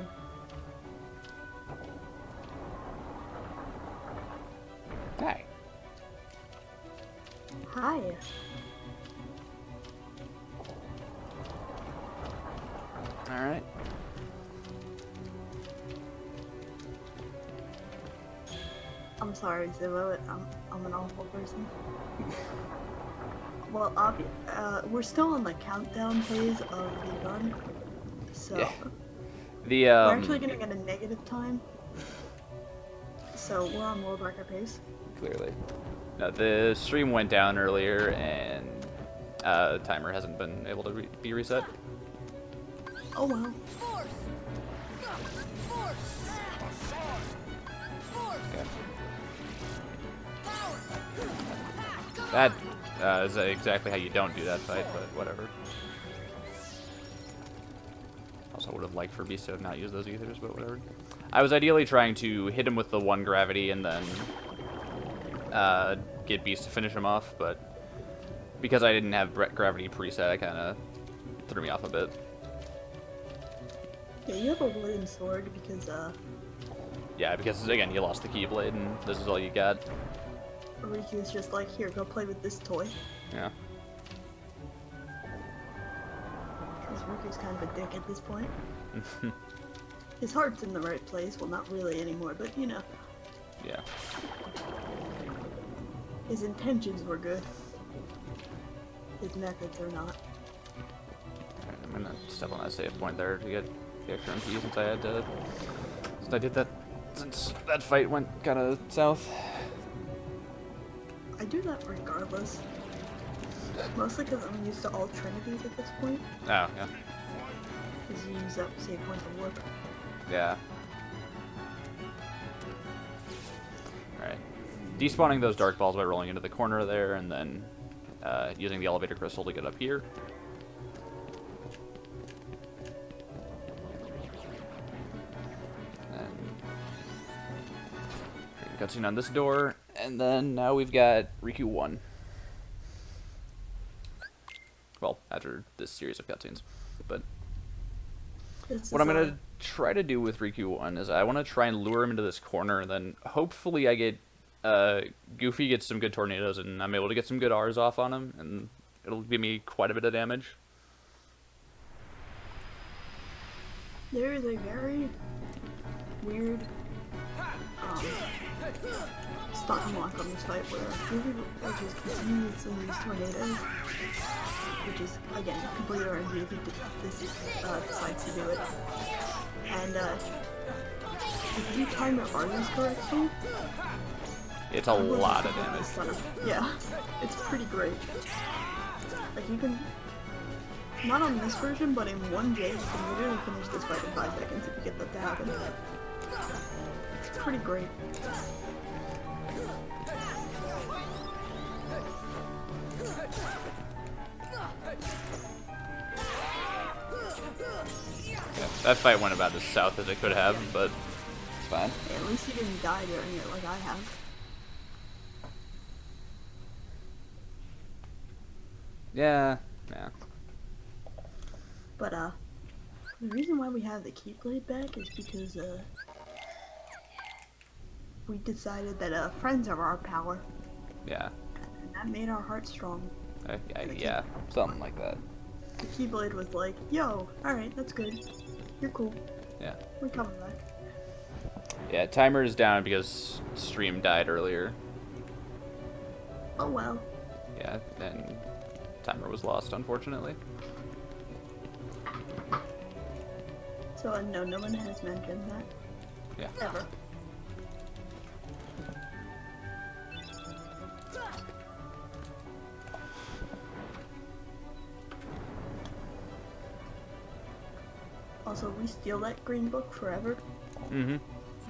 Hi. Hi. Alright. I'm sorry, Zillow. I'm an awful person. Well, we're still on the countdown phase of the run, so Yeah. we're actually gonna get a negative time. So we're on world record pace. Clearly. No, the stream went down earlier, and timer hasn't been able to be reset. Oh well. Force! Force! Force! Okay. Power! That is exactly how you don't do that fight, but whatever. Also would have liked for Beast to have not used those ethers, but whatever. I was ideally trying to hit him with the 1 gravity and then get Beast to finish him off, but because I didn't have gravity preset, it kind of threw me off a bit. Yeah, you have a wooden sword because Yeah, because again, you lost the Keyblade, and this is all you got. Riku's just like, here, go play with this toy. Yeah. Because Riku's kind of a dick at this point. His heart's in the right place. Well, not really anymore, but you know. Yeah. His intentions were good. His methods are not. Alright, I'm gonna step on that save point there to get the extra MP since I did that, since that fight went kind of south. I do that regardless. Mostly because I'm used to all trinities at this point. Oh, yeah. Because you use that save point to warp. Yeah. Alright. Despawning those dark balls by rolling into the corner there, and then using the elevator crystal to get up here. Cutscene on this door, and then now we've got Riku 1. Well, after this series of cutscenes. But what I'm going to try to do with Riku 1 is I want to try and lure him into this corner, and then hopefully I get Goofy gets some good tornadoes, and I'm able to get some good R's off on him, and it'll give me quite a bit of damage. There is a very weird stock unlock on this fight where Goofy just continuously use tornadoes, which is, again, completely RNG if he decides to do it. And if you time your armies correctly, It's a lot of damage. Yeah, it's pretty great. Like you can, not on this version, but in 1J, you can literally finish this fight in 5 seconds if you get that to happen. It's pretty great. Yeah, that fight went about as south as it could have, but it's fine. Hey, at least you didn't die during it like I have. Yeah. But the reason why we have the Keyblade back is because we decided that friends are our power, Yeah. and that made our hearts strong. Yeah, something like that. The Keyblade was like, yo, alright, that's good. You're cool. Yeah. We're coming back. Yeah, timer is down because stream died earlier. Oh well. Yeah, and timer was lost, unfortunately. So no one has mentioned that. Yeah. Ever. Also, we steal that green book forever. Mm-hmm.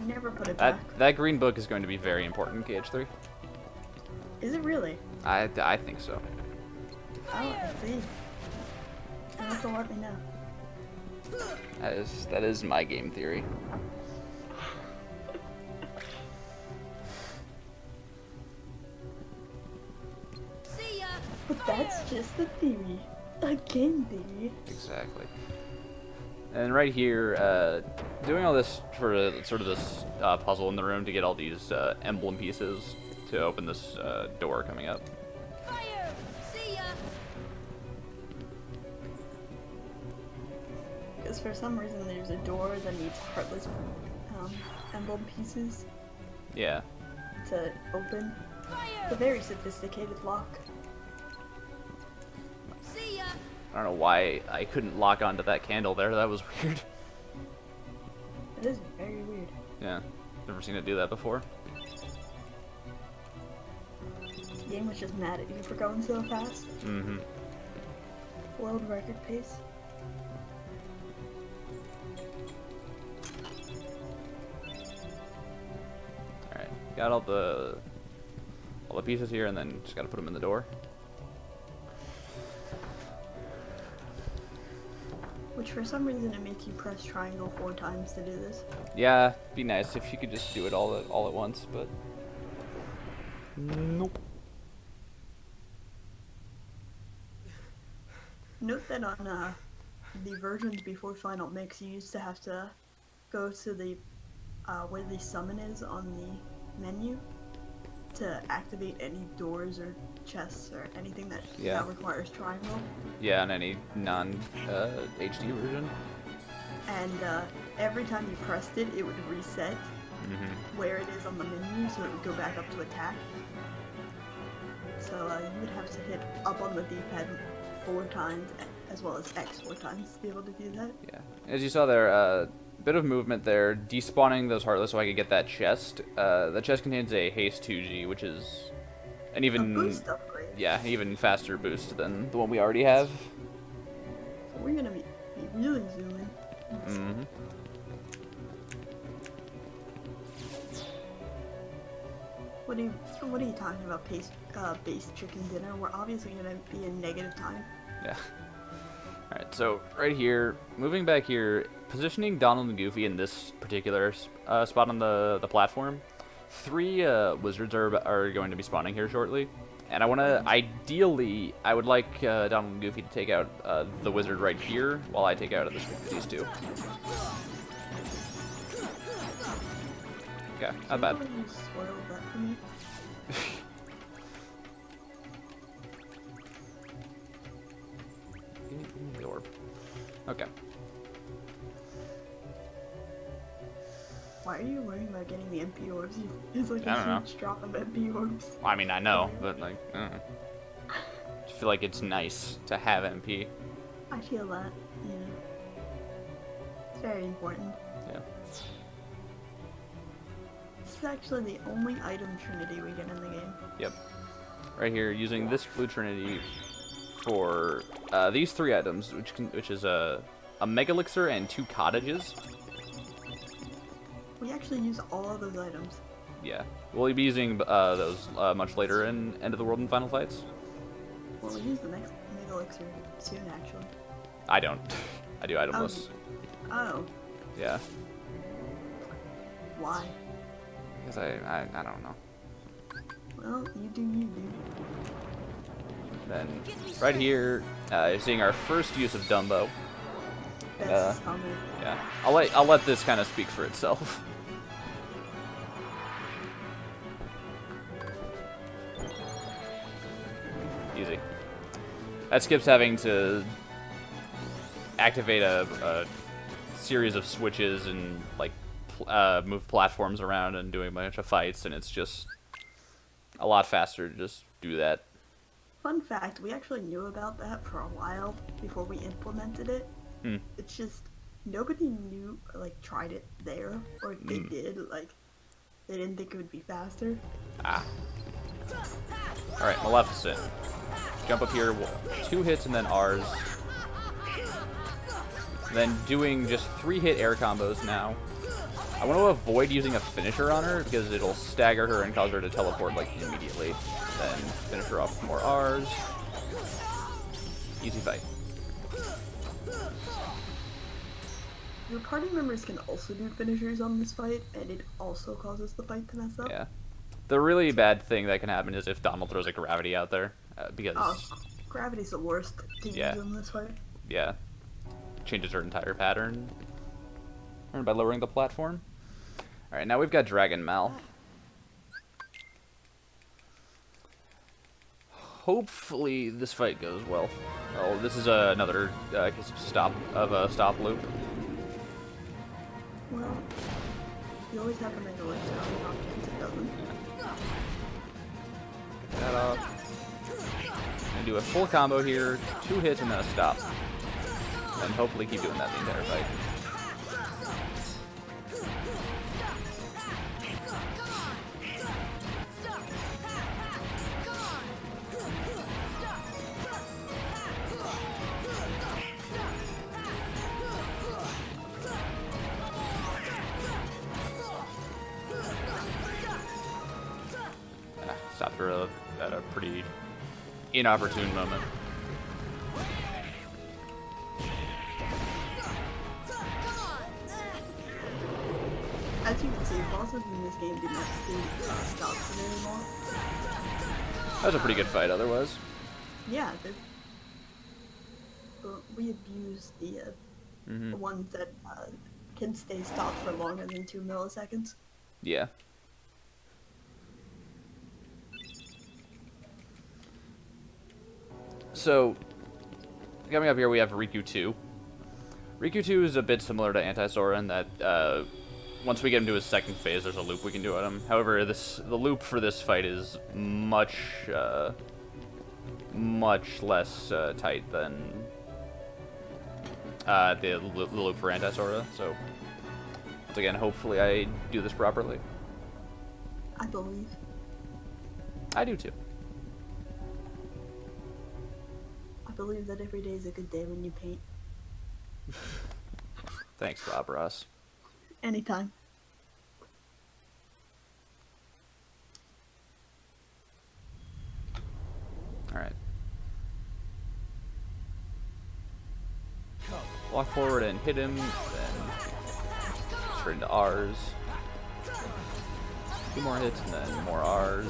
Never put it back. That green book is going to be very important in KH3. Is it really? I think so. Oh, I see. You have to let me know. That is my game theory. See ya. But that's just a theory. A game theory. Exactly. And right here, doing all this for sort of this puzzle in the room to get all these emblem pieces to open this door coming up. Fire. See ya. Because for some reason there's a door that needs heartless emblem pieces Yeah. to open. It's a Fire. very sophisticated lock. See ya. I don't know why I couldn't lock onto that candle there. That was weird. It is very weird. Yeah. Never seen it do that before. The game was just mad at you for going so fast. Mm-hmm. World record pace. Alright. Got all the pieces here, and then just gotta put them in the door. Which for some reason it makes you press triangle 4 times to do this. Yeah, be nice if you could just do it all at once, but nope. Note that on the versions before Final Mix, you used to have to go to the where the summon is on the menu to activate any doors or chests or anything that, that requires triangle. Yeah, on any non HD version. And every time you pressed it, it would reset where it is on the menu, so it would go back up to attack. So you would have to hit up on the D-pad 4 times, as well as X 4 times to be able to do that. Yeah, as you saw there, bit of movement there, despawning those Heartless so I could get that chest. The chest contains a Haste 2G, which is an even A boost upgrade. yeah, even faster boost than the one we already have. So we're gonna be really zooming. Mm-hmm. What are you talking about, base chicken dinner? We're obviously gonna be in negative time. Yeah. Alright, so right here, moving back here, positioning Donald and Goofy in this particular spot on the platform. 3 wizards are going to be spawning here shortly. And I want to, ideally, I would like Donald and Goofy to take out the wizard right here, while I take out these 2. Okay, not bad. You spoiled that for me. Give me the orb. Okay. Why are you worrying about getting the MP orbs? It's like I a don't know. huge drop of MP orbs. I mean, I know, but like, I don't know. Just feel like it's nice to have MP. I feel that, yeah. very important. Yeah. This is actually the only item trinity we get in the game. Yep. Right here, using this blue trinity for these 3 items, which is a mega elixir and 2 cottages. We actually use all of those items. Yeah. We'll be using those much later in End of the World and Final Fights. Well, we use the next mega elixir soon, actually. I don't. I do itemless. Oh, Yeah. why? Because I don't know. Well, you do you, dude. Then right here, you're seeing our first use of Dumbo. That's humble. Yeah. I'll let this kind of speak for itself. Easy. That skips having to activate a series of switches and like move platforms around and doing a bunch of fights, and it's just a lot faster to just do that. Fun fact, we actually knew about that for a while before we implemented it. Hmm. It's just nobody knew, like, tried it there, or if they did, like, they didn't think it would be faster. Ah. Alright, Maleficent. Jump up here, 2 hits and then R's. Then doing just 3-hit air combos now. I want to avoid using a finisher on her because it'll stagger her and cause her to teleport like immediately. Then finish her off with more R's. Easy fight. Your party members can also do finishers on this fight, and it also causes the fight to mess up. Yeah. The really bad thing that can happen is if Donald throws a gravity out there. Because, Oh, gravity's the worst to Yeah. use in this fight. yeah, changes her entire pattern. By lowering the platform. Alright, now we've got Dragon Mal. Hopefully this fight goes well. Oh, this is another case of a stop loop. Well, you always have to make a list on the off chance it doesn't. Get that off. And do a full combo here, 2 hits and then a stop. And hopefully keep doing that the entire fight. Stopped her at a pretty inopportune moment. As you can see, bosses in this game do not see stops anymore. That was a pretty good fight otherwise. Yeah, but we abuse the ones that can stay stopped for longer than 2 milliseconds. Yeah. So, coming up here we have Riku 2. Riku 2 is a bit similar to Anti-Sora in that once we get him to his second phase, there's a loop we can do on him. However, the loop for this fight is much less tight than the loop for Anti-Sora. So, once again, hopefully I do this properly. I believe. I do too. I believe that every day is a good day when you paint. Thanks, Bob Ross. Anytime. Alright. Walk forward and hit him, then straight into R's. 2 more hits and then more R's.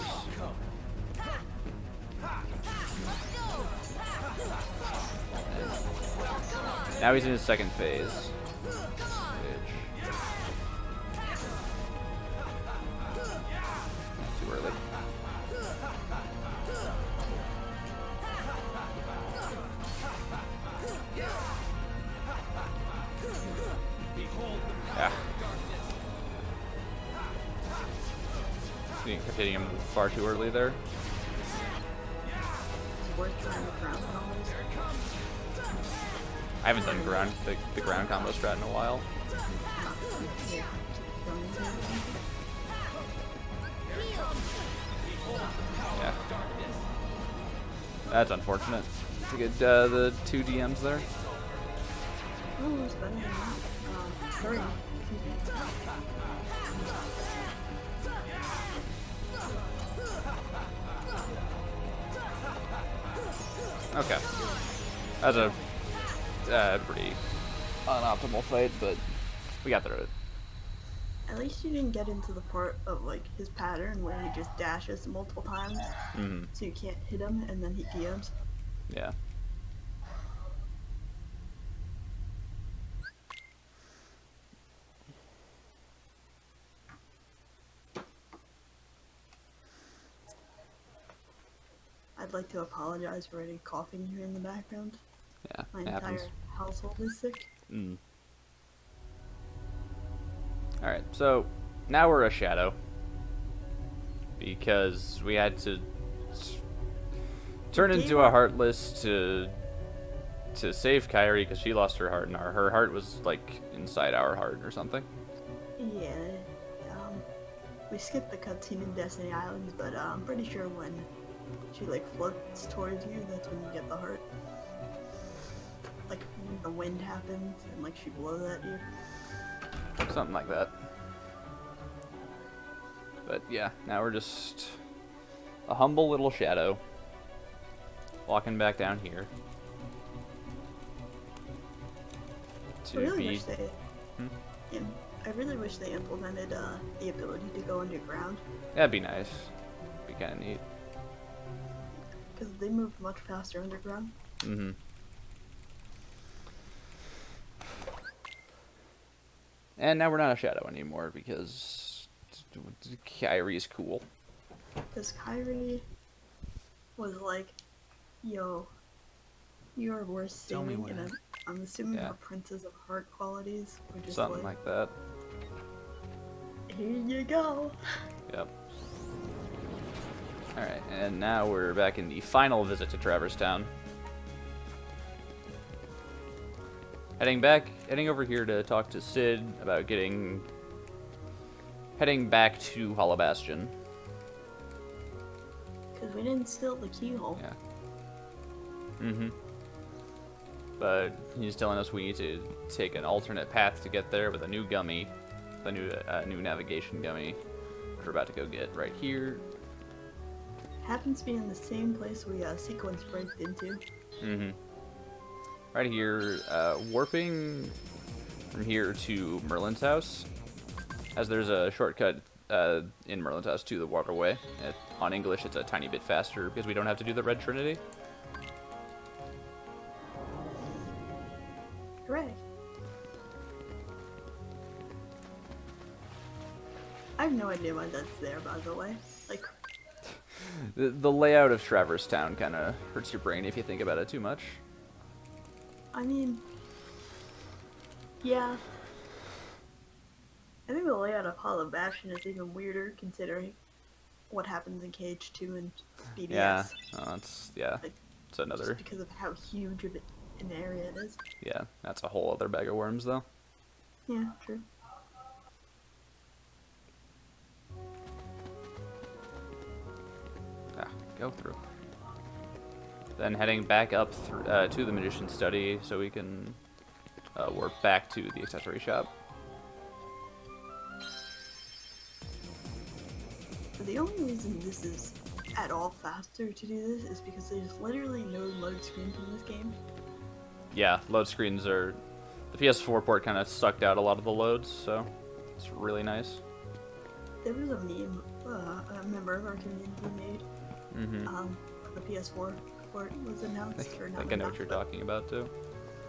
And now he's in his second phase. Too early. Yeah. Kept hitting him far too early there. It's worth trying the ground combos. I haven't done the ground combo strat in a while. Yeah, gummies or something. Yeah. That's unfortunate. To get the 2 DMs there. Oh, it's better than that. Sorry. Excuse me. Okay. That was a pretty unoptimal fight, but we got through it. At least you didn't get into the part of like his pattern where he just dashes multiple times, Mm-hmm. so you can't hit him, and then he DMs. Yeah. I'd like to apologize for any coughing here in the background. Yeah. My It entire happens. household is sick. Mm. Alright, so now we're a shadow. Because we had to turn into a heartless to save Kyrie because she lost her heart, and her heart was like inside our heart or something. Yeah. We skipped the cutscene in Destiny Islands, but I'm pretty sure when she like floats towards you, that's when you get the heart. Like when the wind happens and like she blows at you. Something like that. But yeah, now we're just a humble little shadow walking back down here I to really be. wish they. I really wish they implemented the ability to go underground, That'd be nice. Be kind of neat. because they move much faster underground. Mm-hmm. And now we're not a shadow anymore because Kyrie's cool. Because Kyrie was like, yo, you are worth Tell me saving, what and happened. I'm assuming Yeah. her Princess of Heart qualities were just Something like that. here you go. Yep. Alright, and now we're back in the final visit to Traverse Town. Heading over here to talk to Sid about heading back to Hollow Bastion. Because we didn't steal the keyhole. Yeah. Mm-hmm. But he's telling us we need to take an alternate path to get there with a new gummy, a new navigation gummy, which we're about to go get right here. Happens to be in the same place we sequence breaked into. Mm-hmm. Right here, warping from here to Merlin's house, as there's a shortcut in Merlin's house to the waterway. On English, it's a tiny bit faster because we don't have to do the Red Trinity. Hooray. I have no idea why that's there, by the way. Like, The layout of Traverse Town kind of hurts your brain if you think about it too much. I mean, yeah. I think the layout of Hollow Bastion is even weirder considering what happens in KH2 and BDS. Yeah, Like, it's another. Just because of how huge of an area it is. Yeah, that's a whole other bag of worms, though. Yeah, true. Go through. Then heading back up to the Magician's Study so we can warp back to the accessory shop. The only reason this is at all faster to do this is because there's literally no load screens in this game. Yeah, load screens are... The PS4 port kind of sucked out a lot of the loads, so it's really nice. There was a meme a member of our community made Mm-hmm. when the PS4 port was announced. I Or not think I know what announced, you're but- talking about, too.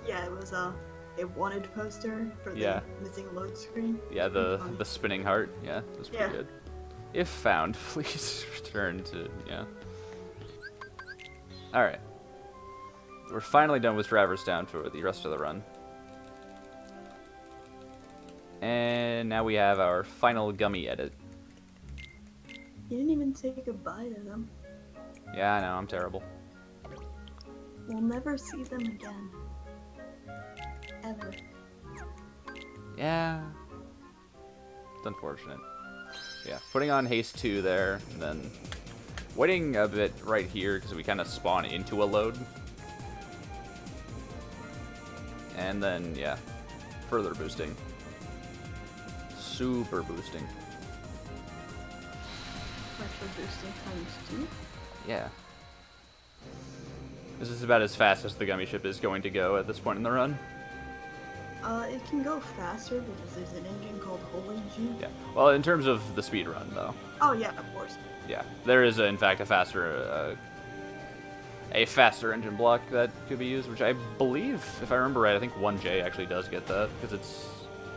Yeah, it was a wanted poster for the Yeah. missing load screen. Yeah, It's pretty the funny. spinning heart. Yeah, that's pretty Yeah. good. If found, please return to... Yeah. Alright. We're finally done with Traverse Town for the rest of the run. And now we have our final gummy edit. You didn't even say goodbye to them. Yeah, I know, I'm terrible. We'll never see them again. Ever. Yeah. It's unfortunate. Yeah, putting on haste 2 there, and then waiting a bit right here because we kind of spawn into a load. And then, yeah, further boosting. Super boosting. Pressure boosting times 2. Yeah. This is about as fast as the gummy ship is going to go at this point in the run. It can go faster because there's an engine called Holy G. Yeah. Well, in terms of the speed run, though. Oh yeah, of course. Yeah. There is, in fact, a faster engine block that could be used, which I believe, if I remember right, I think 1J actually does get that because it's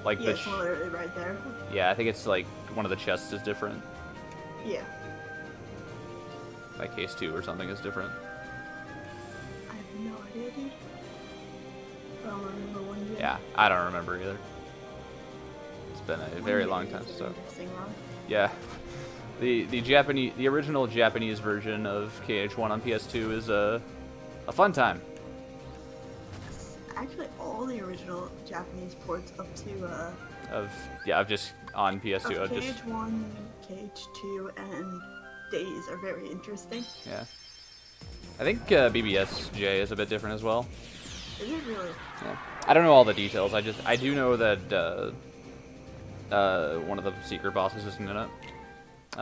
like Yeah, it's literally right there. Yeah, I think it's like one of the chests is different. Yeah. Like case 2 or something is different. I have no idea, dude. I don't remember 1J. Yeah, I don't remember either. It's been a very long time, so. Yeah. The original Japanese version of KH1 on PS2 is a fun time. Actually, all the original Japanese ports up to Of just on PS2. of KH1, KH2, and Days are very interesting. Yeah. I think BBSJ is a bit different as well. Is it really? Yeah. I don't know all the details. I do know that one of the secret bosses isn't in it.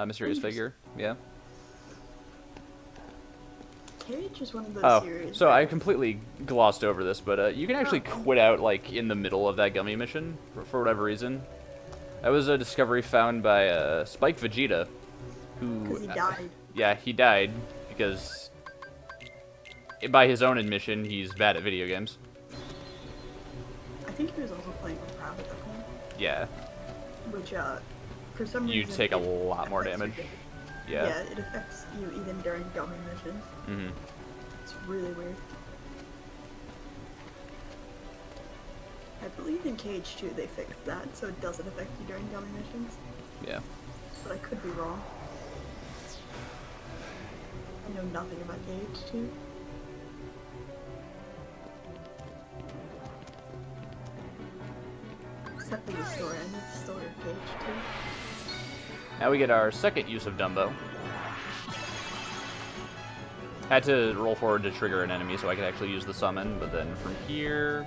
Mysterious figure. Yeah. KH is one of those series. So I completely glossed over this, but you can actually quit out like in the middle of that gummy mission for whatever reason. That was a discovery found by Spike Vegeta, who. Because he died. Yeah, he died because, by his own admission, he's bad at video games. I think he was also playing with Rabbit at that point. Yeah. Which, for some You reason... take a it lot more affects your damage. game. Yeah. Yeah, it affects you even during gummy missions. Mm-hmm. It's really weird. I believe in KH2 they fixed that, so it doesn't affect you during gummy missions. Yeah. But I could be wrong. I know nothing about KH2. Except for the story. I know the story of KH2. Now we get our second use of Dumbo. Had to roll forward to trigger an enemy so I could actually use the summon, but then from here...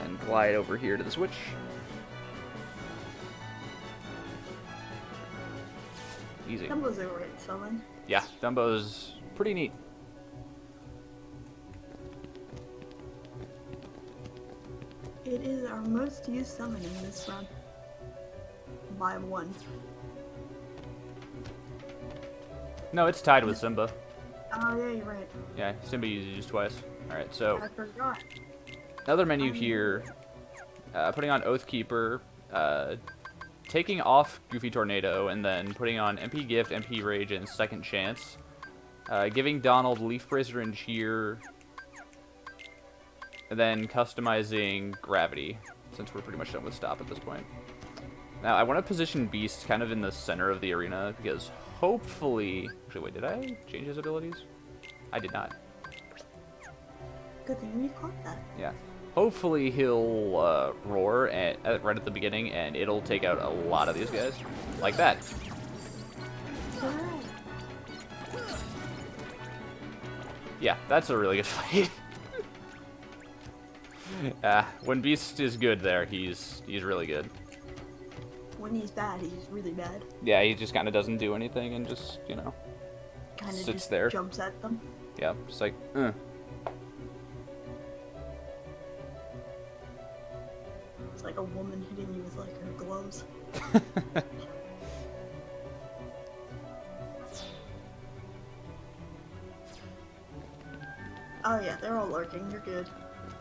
and glide over here to the switch. Easy. Dumbo's a great summon. Yeah, Dumbo's pretty neat. It is our most used summon in this run. By 1. No, it's tied with Simba. Oh yeah, you're right. Yeah, Simba you used twice. Alright, so I forgot. another menu here. Putting on Oathkeeper, taking off Goofy Tornado, and then putting on MP Gift, MP Rage, and Second Chance. Giving Donald Leaf Bracer and Cheer. And then customizing Gravity, since we're pretty much done with Stop at this point. Now, I want to position Beast kind of in the center of the arena, because hopefully... Actually, wait, did I change his abilities? I did not. Good thing you caught that. Yeah. Hopefully he'll roar right at the beginning, and it'll take out a lot of these guys. Like that. Yeah, that's a really good fight. When Beast is good there, he's really good. When he's bad, he's really bad. Yeah, he just kind of doesn't do anything and just, you know, Kind of sits just there. jumps at them. Yeah, just like, It's like a woman hitting you with like her gloves. Oh yeah, they're all lurking. You're good.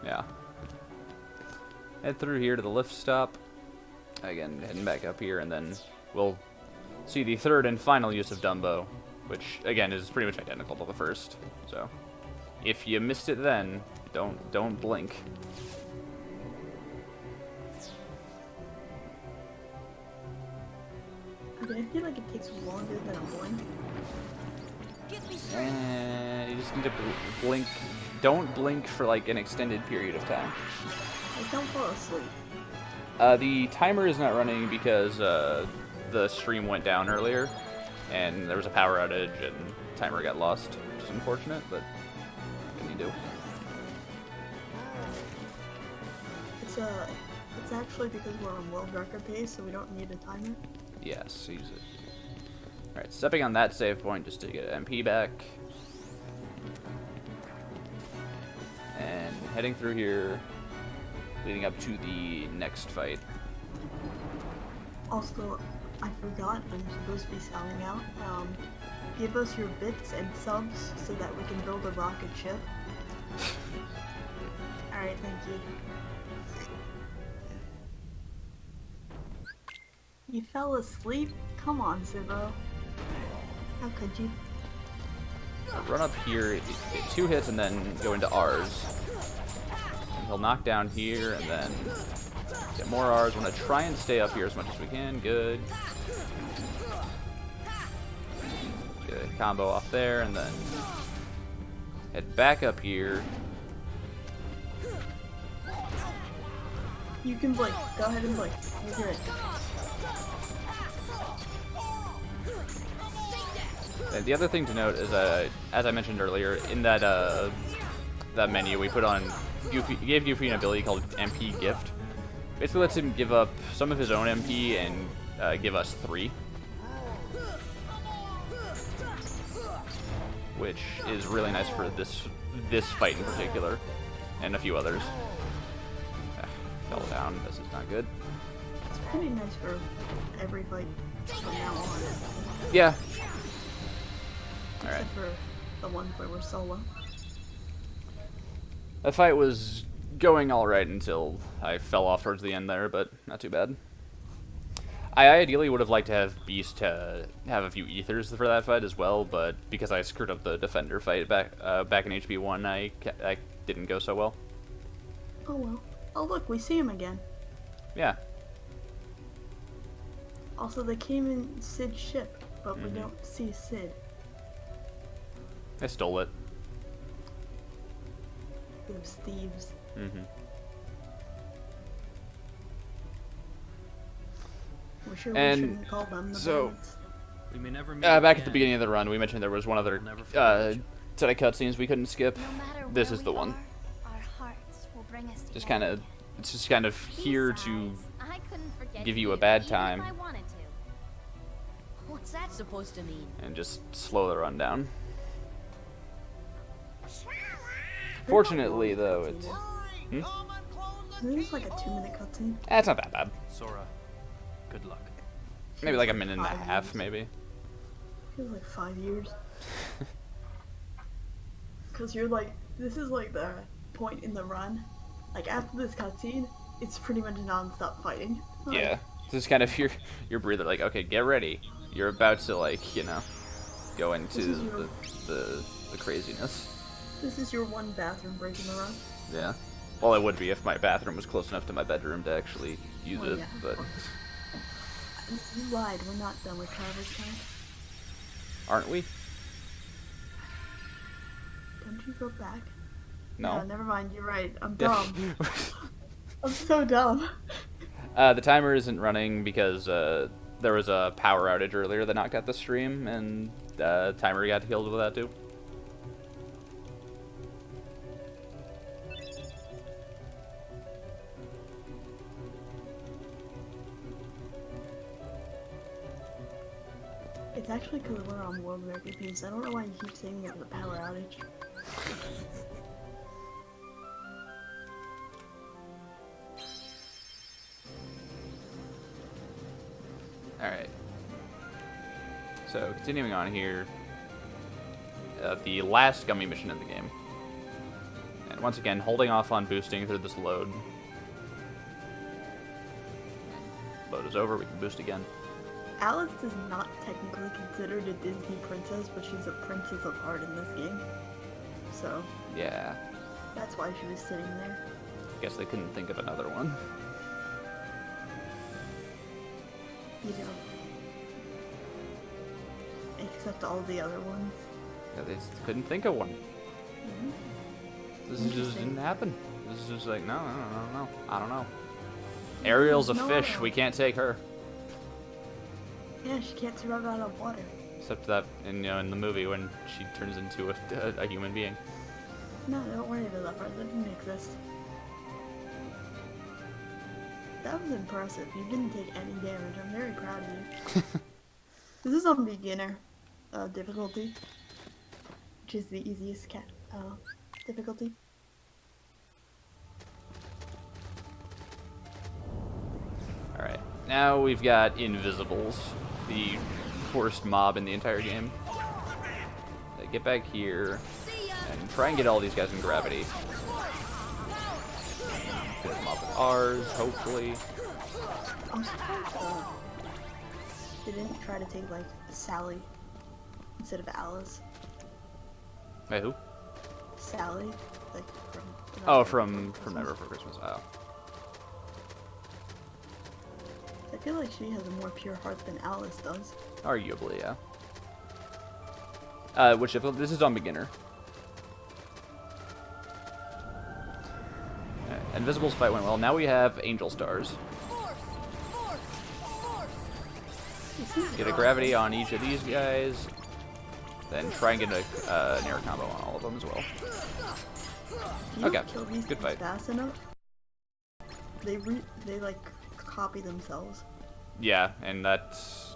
Yeah. Head through here to the lift stop. Again, heading back up here, and then we'll see the third and final use of Dumbo, which, again, is pretty much identical to the first. So, if you missed it then, don't blink. Okay, I feel like it takes longer than a blink. Get me straight. And you just need to blink don't blink for like an extended period of time. Like, don't fall asleep. The timer is not running because the stream went down earlier, and there was a power outage, and timer got lost, which is unfortunate, but what can you do? It's actually because we're on world record pace, so we don't need a timer. Yes, use it. Alright, stepping on that save point just to get MP back. And heading through here, leading up to the next fight. Also, I forgot I'm supposed to be selling out. Give us your bits and subs so that we can build a rocket ship. Alright, thank you. You fell asleep? Come on, Zibo. How could you? Run up here, get 2 hits, and then go into R's. And he'll knock down here, and then get more R's. We're going to try and stay up here as much as we can. Good. Get a combo off there, and then head back up here. You can blink. Go ahead and blink. You're good. And the other thing to note is, as I mentioned earlier, in that that menu we put on Goofy, gave Goofy an ability called MP Gift. Basically lets him give up some of his own MP and give us 3. Which is really nice for this fight in particular, and a few others. Fell down. This is not good. It's pretty nice for every fight from now on. Yeah. Except for the ones where we're solo. That fight was going alright until I fell off towards the end there, but not too bad. I ideally would have liked to have Beast have a few ethers for that fight as well, but because I screwed up the Defender fight back in HP 1, I didn't go so well. Oh well. Oh look, we see him again. Yeah. Also, they came in Sid's ship, but we don't see Sid. I stole it. Those thieves. We're sure And we shouldn't call them the so- bandits. We may never meet Back at again. the beginning of the run, we mentioned there was one other Never forget set of cutscenes we couldn't skip. No matter This where is the we one. are, our hearts will bring us It's together. just kind of here to Besides, I couldn't forget give you a bad even time. if I wanted to. What's that supposed to mean? and just slow the run down. Fortunately, though, it's Isn't this like a 2-minute cutscene? it's not that bad. Sora, good luck. Maybe like a Feels minute and a 5 half, years. maybe. Feels like 5 years. Cause you're like, this is like the point in the run. Like after this cutscene, it's pretty much non-stop fighting. Like, Yeah, this is kind of your breather. Like, okay, get ready. You're about to like go into This is your- the craziness. This is your one bathroom break in the run. Yeah. Well, it would be if my bathroom was close enough to my bedroom to actually use Well, it, yeah. but You lied. We're not done with Traverse Town. aren't we? Don't you go back? No. Never mind. You're right. I'm dumb. I'm so dumb. The timer isn't running because there was a power outage earlier that knocked out the stream, and the timer got killed with that too. It's actually because we're on world record pace. I don't know why you keep saying there was a power outage. Alright. So, continuing on here. The last gummy mission in the game. And once again, holding off on boosting through this load. Load is over, we can boost again. Alice is not technically considered a Disney princess, but she's a princess of heart in this game. So, Yeah. that's why she was sitting there. Guess they couldn't think of another one. You know. Except all the other ones. Yeah, they just couldn't think of one. This just Interesting. didn't happen. This is just like, no, I don't know. Ariel's a No. fish. We can't take her. Yeah, she can't survive out of water. Except that, in the movie when she turns into a human being. No, don't worry about that part. That didn't exist. That was impressive. You didn't take any damage. I'm very proud of you. This is on beginner difficulty, which is the easiest difficulty. Alright, now we've got Invisibles, the worst mob in the entire game. Get back here and try and get all these guys in gravity. Get them up with ours, hopefully. I'm surprised they didn't try to take like Sally instead of Alice. Wait, who? Sally, like from. Oh, from Never for Christmas. Oh. I feel like she has a more pure heart than Alice does. Arguably, yeah. Which difficulty? This is on beginner. Invisible's fight went well. Now we have Angel Stars. Get a gravity on each of these guys. Then try and get an air combo on all of them as well. If you Okay, don't kill these good things fight. fast enough, they like copy themselves. Yeah, and that's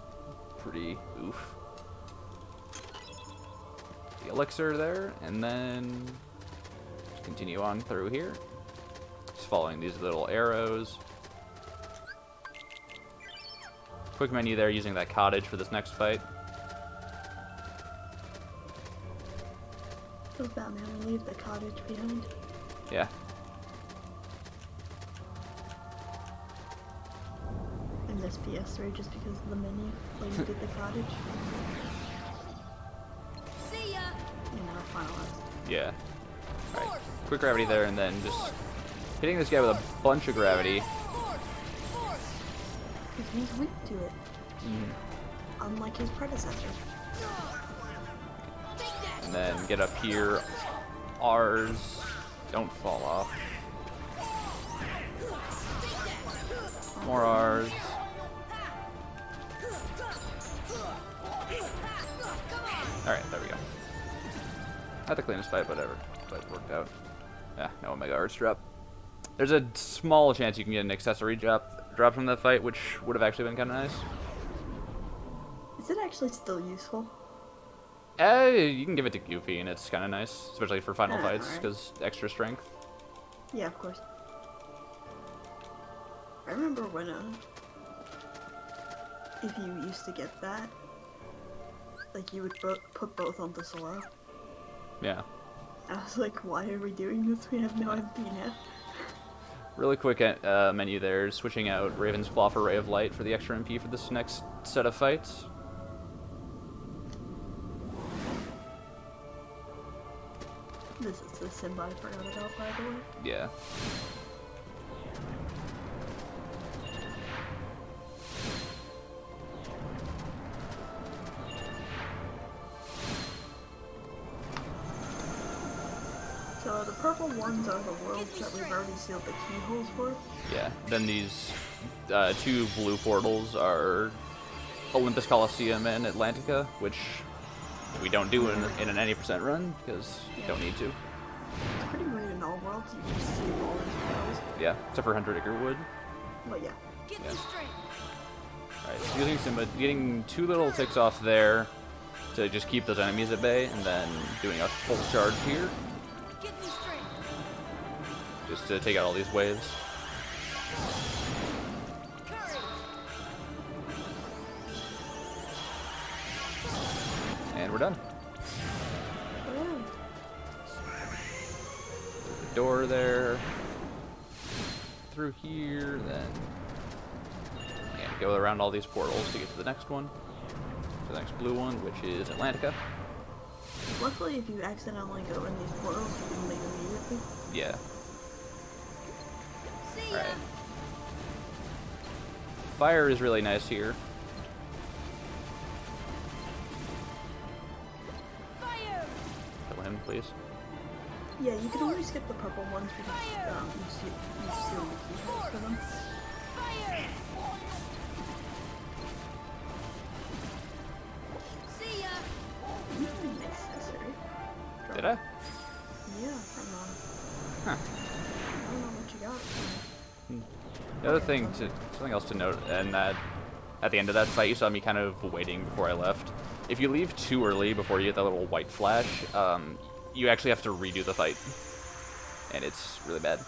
pretty oof. The elixir there, and then just continue on through here. Just following these little arrows. Quick menu there, using that cottage for this next fight. Feels bad, man. We leave the cottage behind. Yeah. I miss PS3 just because of the menu. Like you did the cottage. See ya. Finalized. Yeah. Alright. Quick gravity there, and then just hitting this guy with a bunch of gravity. Because he's weak to it. Unlike his predecessor. And then get up here. Ours. Don't fall off. More ours. Alright, there we go. Not the cleanest fight, whatever. But it worked out. Yeah, no Omega Arts drop. There's a small chance you can get an accessory drop from that fight, which would have actually been kind of nice. Is it actually still useful? You can give it to Goofy, and it's kind of nice, especially for final fights, alright. because extra strength. Yeah, of course. I remember when, if you used to get that, like you would put both onto Sora. Yeah. I was like, why are we doing this? We have no MP now. Really quick menu there, switching out Raven's Claw for Ray of Light for the extra MP for this next set of fights. This is the Simba I forgot about, by the way. Yeah. So the purple ones are the worlds that we've already sealed the keyholes for. Yeah. Then these two blue portals are Olympus Coliseum and Atlantica, which we don't do in an 80% run, because you don't need to. It's pretty weird in all worlds, you just seal all these worlds. Yeah, except for Hunter Dickerwood. But yeah. Get Yeah. me straight. Alright, so using Simba, getting 2 little ticks off there to just keep those enemies at bay, and then doing a full charge here, Get me straight. just to take out all these waves. Courage. And we're done. Oh, The door there. Through here, then. And go around all these portals to get to the next one. To the next blue one, which is Atlantica. luckily, if you accidentally go in these portals, you can leave immediately. Yeah. See ya. Alright. Fire is really nice here. Fire. Kill him, please. Yeah, you can always skip the purple ones because you steal the keyboard for them. See ya. Accessory. Did I? Yeah, from Huh. I don't know what you got. The other thing something else to note, and that at the end of that fight, you saw me kind of waiting before I left. If you leave too early before you get that little white flash, you actually have to redo the fight, and it's really bad.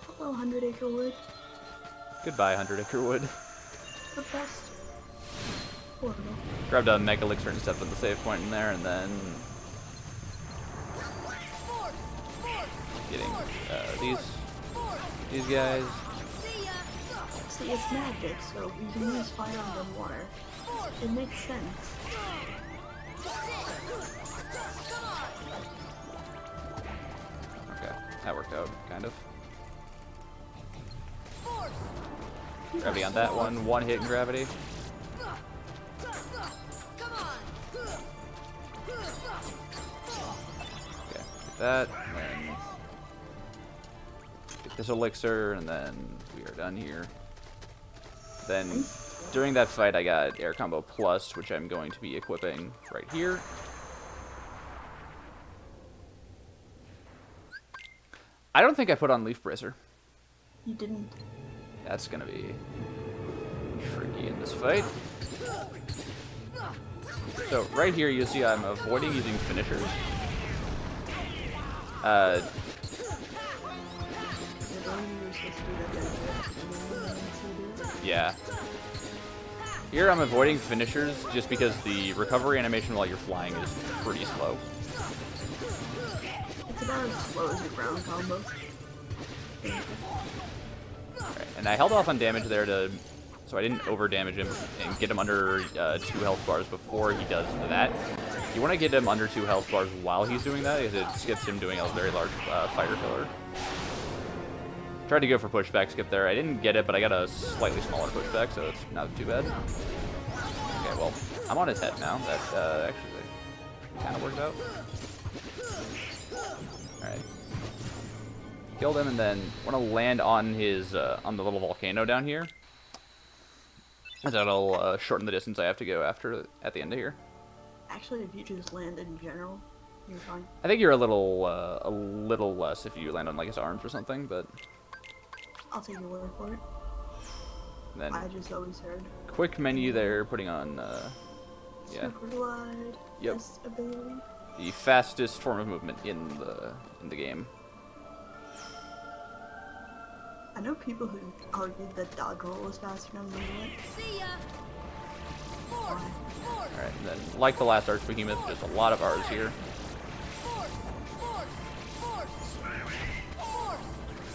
Hello, 100 Acre Wood. Goodbye, 100 Acre Wood. The best. Horrible. Grabbed a Mega Elixir and stepped on the save point in there, and then getting these guys. See, it's magic, so we can use fire and water. It makes sense. Okay, that worked out, kind of. Gravity on that one. One hit in gravity. Okay, get that. And then get this elixir, and then we are done here. Then during that fight, I got Air Combo Plus, which I'm going to be equipping right here. I don't think I put on Leaf Bracer. You didn't. That's gonna be tricky in this fight. So right here, you see I'm avoiding using finishers. Yeah. Here I'm avoiding finishers just because the recovery animation while you're flying is pretty slow. It's about as slow as your ground combo. Alright, and I held off on damage there so I didn't over damage him and get him under 2 health bars before he does that. You want to get him under 2 health bars while he's doing that because it skips him doing a very large fire killer. Tried to go for pushback skip there. I didn't get it, but I got a slightly smaller pushback, so it's not too bad. Okay, well, I'm on his head now. That actually kind of worked out. Alright. Killed him, and then want to land on his on the little volcano down here. That'll shorten the distance I have to go after at the end of here. Actually, if you just land in general, you're fine. I think you're a little less if you land on like his arms or something, but I'll take your word for it. then I just always heard. quick menu there, putting on yeah, Super glide. Yep. Best ability. the fastest form of movement in the game. I know people who argued that dodge roll was faster than movement. See ya. Alright, then like the last Arch Behemoth, just a lot of R's here.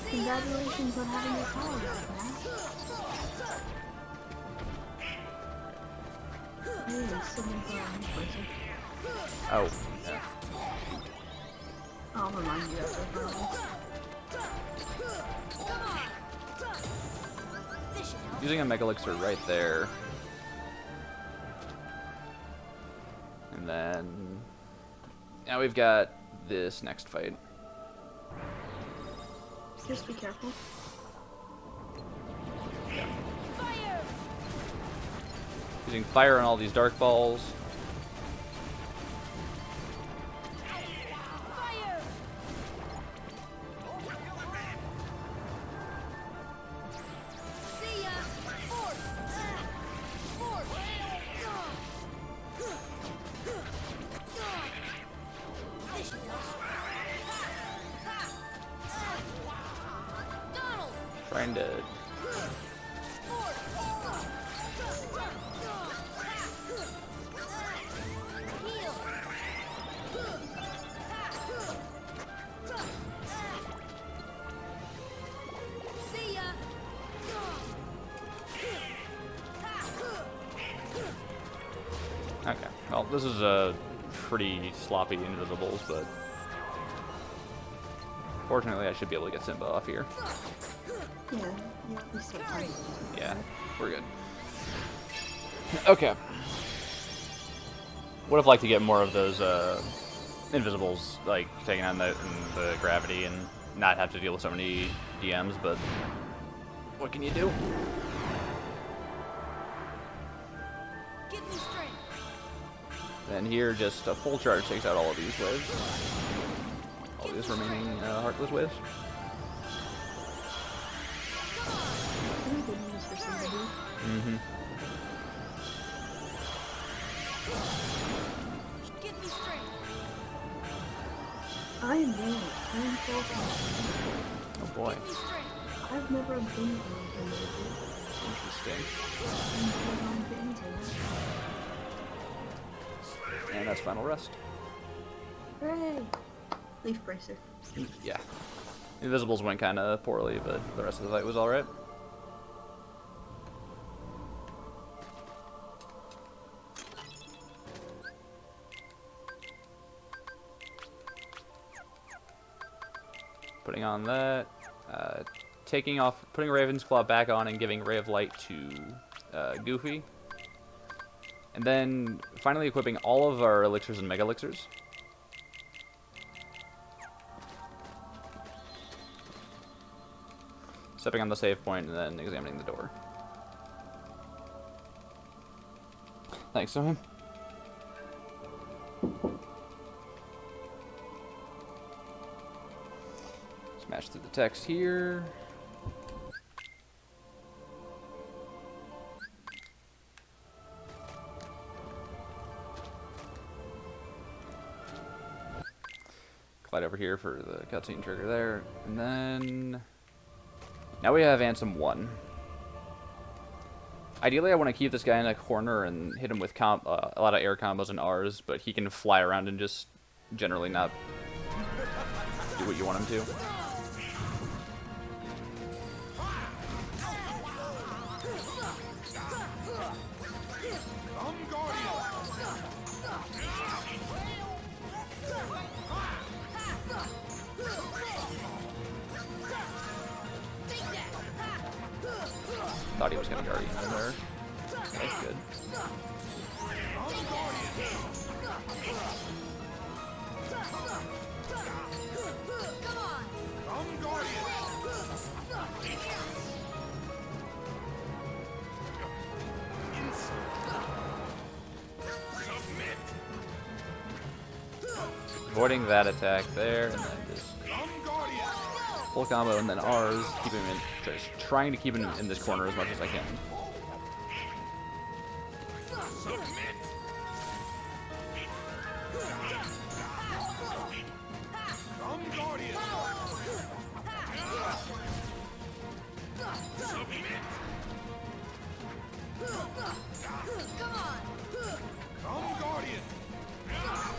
Congratulations on having your power back, man. Hey, someone put on this person. Oh, yeah. I'll remind you after finals. Using a Mega Elixir right there. And then now we've got this next fight. Just be careful. Using fire on all these dark balls. Trying to okay, well, this is a pretty sloppy invisibles, but fortunately I should be able to get Simba off here. Yeah, we still fine. Yeah, we're good. Okay. Would have liked to get more of those Invisible's like taking on the gravity and not have to deal with so many DMs, but what can you do? Give me strength. And here, just a full charge takes out all of these waves. All these remaining Heartless waves. Really good news for somebody. Mm-hmm. Give me strength. I am doing it. Painful. Oh boy. Give me strength. I've never been on a Interesting. video. And that's final rest. Hooray! Leaf bracer. Yeah. Invisibles went kind of poorly, but the rest of the fight was alright. Putting on that. Putting Raven's Claw back on and giving Ray of Light to Goofy. And then finally equipping all of our elixirs and mega elixirs. Stepping on the save point and then examining the door. Thanks, Simon. Smash through the text here. Glide over here for the cutscene trigger there. And then now we have Ansem 1. Ideally, I want to keep this guy in a corner and hit him with a lot of air combos and R's, but he can fly around and just generally not do what you want him to. Thought he was going to Guardian in there. That's good. Avoiding that attack there, and then just full combo, and then R's, keep him in, just trying to keep him in this corner as much as I can.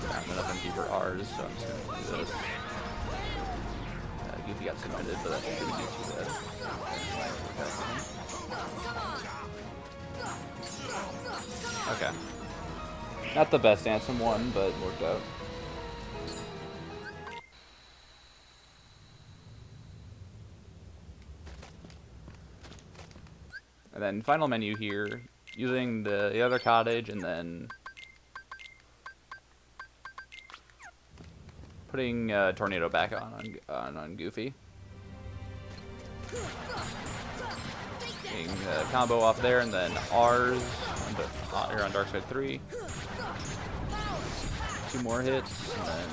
Not enough MP for R's, so I'm just gonna do this. Goofy got submitted, but that shouldn't be too bad. Okay. Not the best Ansem 1, but worked out. And then final menu here, using the other cottage, and then putting Tornado back on Goofy. Getting the combo off there, and then R's here on Darkside 3. 2 more hits, and then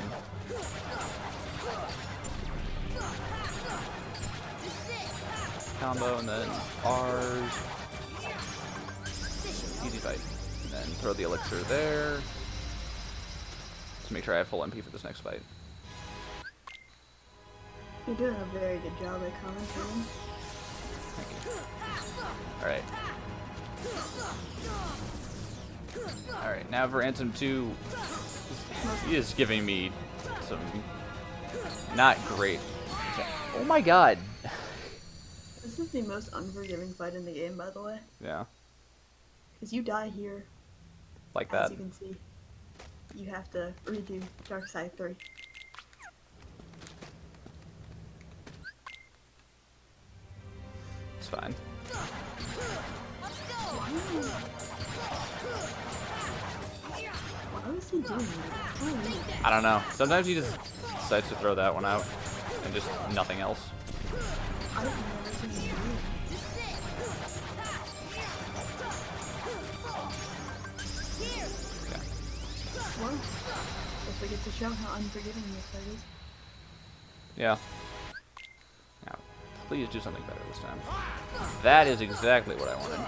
combo, and then R's. Easy fight. And then throw the elixir there to make sure I have full MP for this next fight. You're doing a very good job at commentating. Alright. Alright, now for Ansem 2. He is giving me some not great. Oh my god! This is the most unforgiving fight in the game, by the way. Yeah, Because you die here, like as that. you can see. You have to redo Darkside 3. It's fine. Why was he doing? It's kind of weird. I don't know. Sometimes he just decides to throw that one out and just nothing else. I don't know what he's doing. Okay. Well, guess we get to show how unforgiving this fight is. Yeah. Now, please do something better this time. That is exactly what I wanted.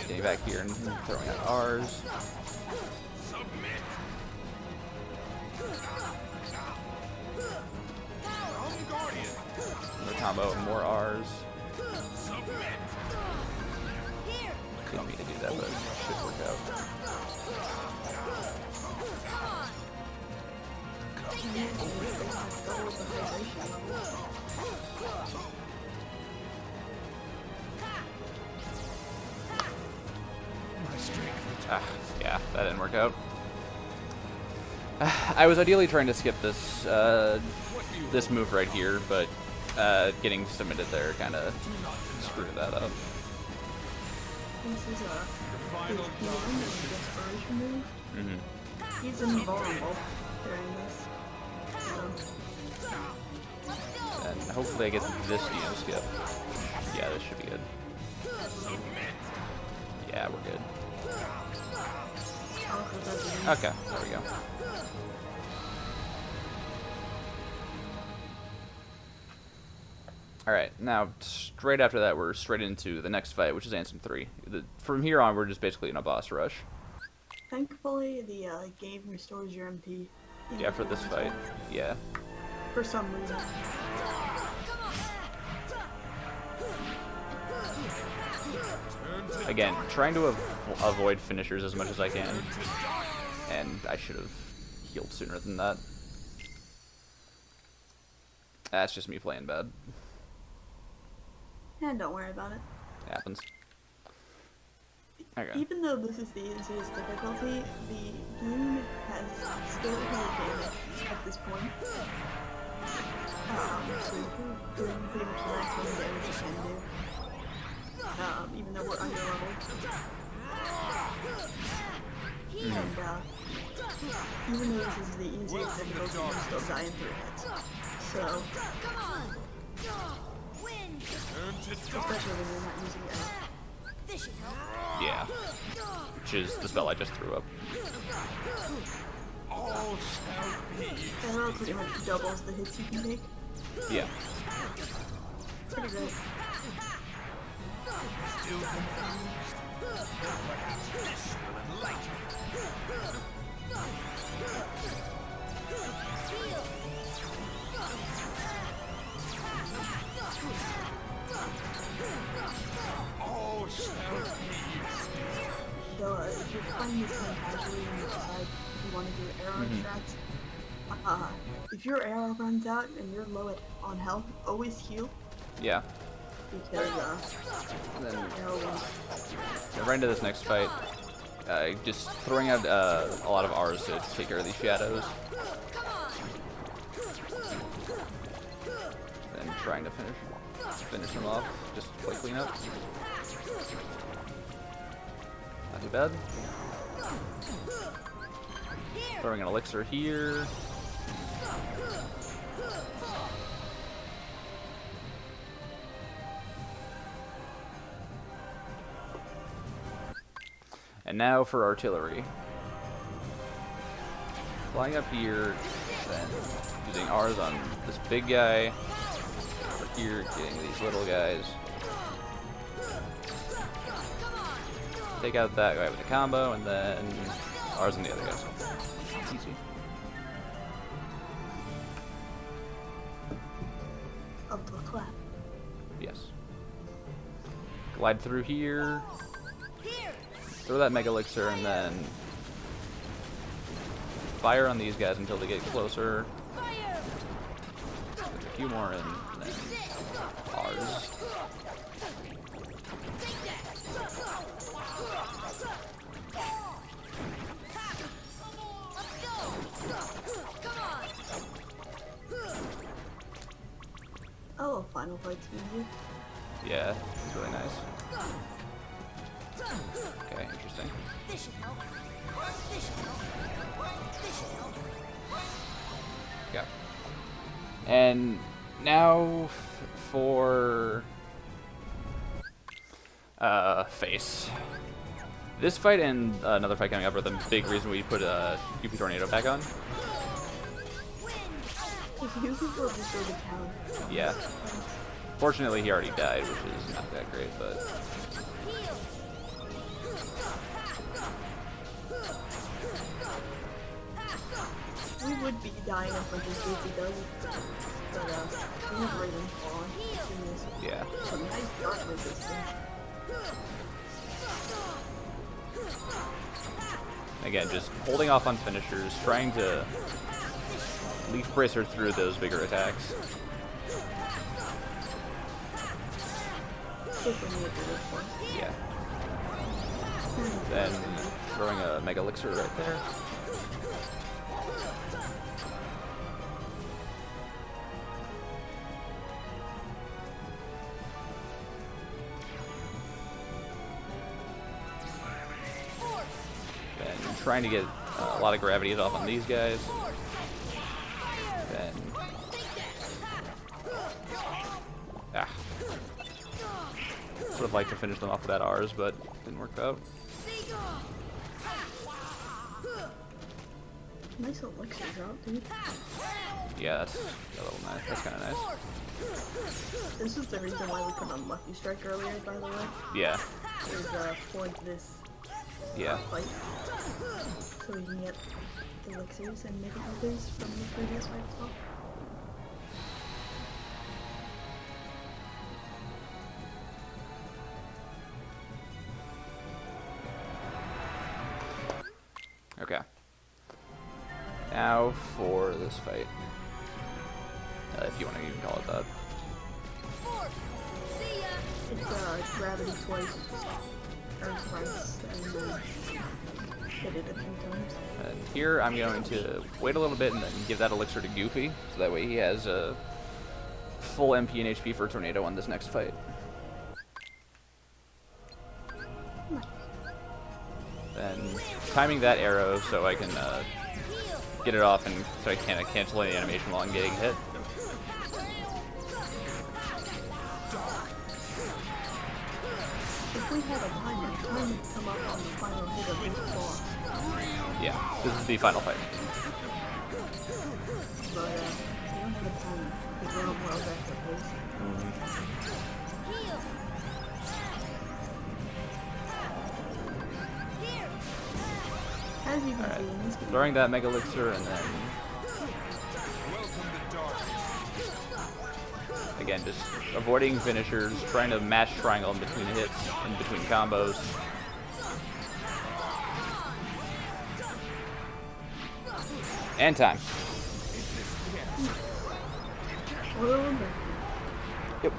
Getting back here and throwing out R's. Another combo of more R's. Didn't mean to do that, but it should work out. Yeah, that didn't work out. I was ideally trying to skip this this move right here, but getting submitted there kind of screwed that up. This is his desperation move. Mm-hmm. He's invulnerable during this. So. And hopefully I get this DM skip. Yeah, this should be good. Yeah, we're good. Okay, there we go. Alright, now straight after that we're straight into the next fight, which is Ansem 3. From here on we're just basically in a boss rush. Thankfully, the game restores your MP. Yeah, for this fight. Yeah. For some reason. Again, trying to avoid finishers as much as I can. And I should have healed sooner than that. That's just me playing bad. Yeah, don't worry about it. Happens. Okay. Even though this is the easiest difficulty, the game has still had advantage at this point. So you're doing pretty much the maximum damage you can do. Even though we're under leveled. And even though this is the easiest difficulty, we're still dying through hits. So, especially when you're not using it. Yeah. Which is the spell I just threw up. Arrow pretty much doubles the hits you can take. Yeah. Pretty great. Still confused? Perhaps this will enlighten you. All shall be Though, if you're playing this game casually and you decide you want to do arrow extracts, if your arrow runs out and you're low on health, always heal. Yeah. Because, Then arrow wins. right into this next fight. Just throwing out a lot of R's to take care of these shadows. Then trying to finish them off. Just play clean up. Not too bad. Throwing an elixir here. And now for artillery. Flying up here, then using R's on this big guy. Over here, getting these little guys. Take out that guy with a combo, and then R's on the other guys. It's easy. Up to a clap. Yes. Glide through here. Throw that Mega Elixir and then fire on these guys until they get closer. There's a few more in, and then R's. Oh, final fight's easy. Yeah, it's really nice. Okay, interesting. This should help. This should help. This should help. Yeah. And now for face. This fight and another fight coming up are the big reason we put UP Tornado back on. You people just go to town. Yeah. Fortunately, he already died, which is not that great, but We would be dying if we just if he doesn't. But we have Raven on. yeah. Some nice dark resistance. Again, just holding off on finishers, trying to leaf bracer through those bigger attacks. Yeah. Then throwing a Mega Elixir right there. Then trying to get a lot of gravities off on these guys. Then would have liked to finish them off with that R's, but didn't work out. Nice elixir drop, dude. Yeah, that's a little nice. That's kind of nice. This is the reason why we put on Lucky Strike earlier, by the way. Yeah, Is for this yeah. fight. So we can get elixirs and Mega Elders from the previous fight as well. Okay. Now for this fight. If you want to even call it that. It's gravity twice, earth twice, and hit it a few times. And here I'm going to wait a little bit and then give that elixir to Goofy, so that way he has a full MP and HP for Tornado on this next fight. Then timing that arrow so I can get it off and so I can't cancel any animation while I'm getting hit. If we had a timer, time would come up on the final hit of this boss. Yeah, this is the final fight. But we don't have a timer because we're on world record pace. As you can see, in this game, Throwing that Mega Elixir and then again just avoiding finishers, trying to mash triangle in between hits, in between combos. And time. oil and back. Yep.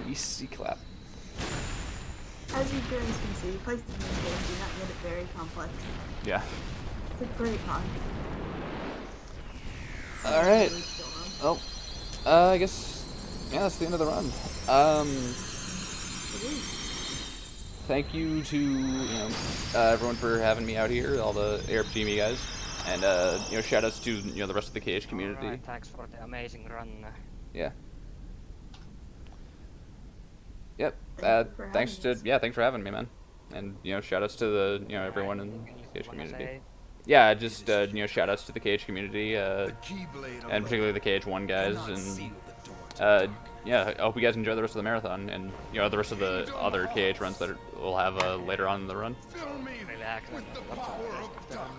Easy clap. As you guys can see, fights in this game do not get it very complex. Yeah. It's a great con. Alright. Well, I guess, yeah, that's the end of the run. Thank you to, everyone for having me out here, all the ARPGME guys. And, shout outs to, the rest of the KH community. Alright, thanks for the amazing run. Yeah. Yep. Thanks for having us. Thanks for having me, man. And, shout outs to the, everyone in the KH Wanna community. say? Yeah, just, shout outs to the KH community, The Keyblade and particularly the KH1 guys, cannot and, seal the door. yeah, I hope you guys enjoy the rest of the marathon, and, the rest of the other KH runs that we'll have, later on in the run. Fill me Relax. with the power of God.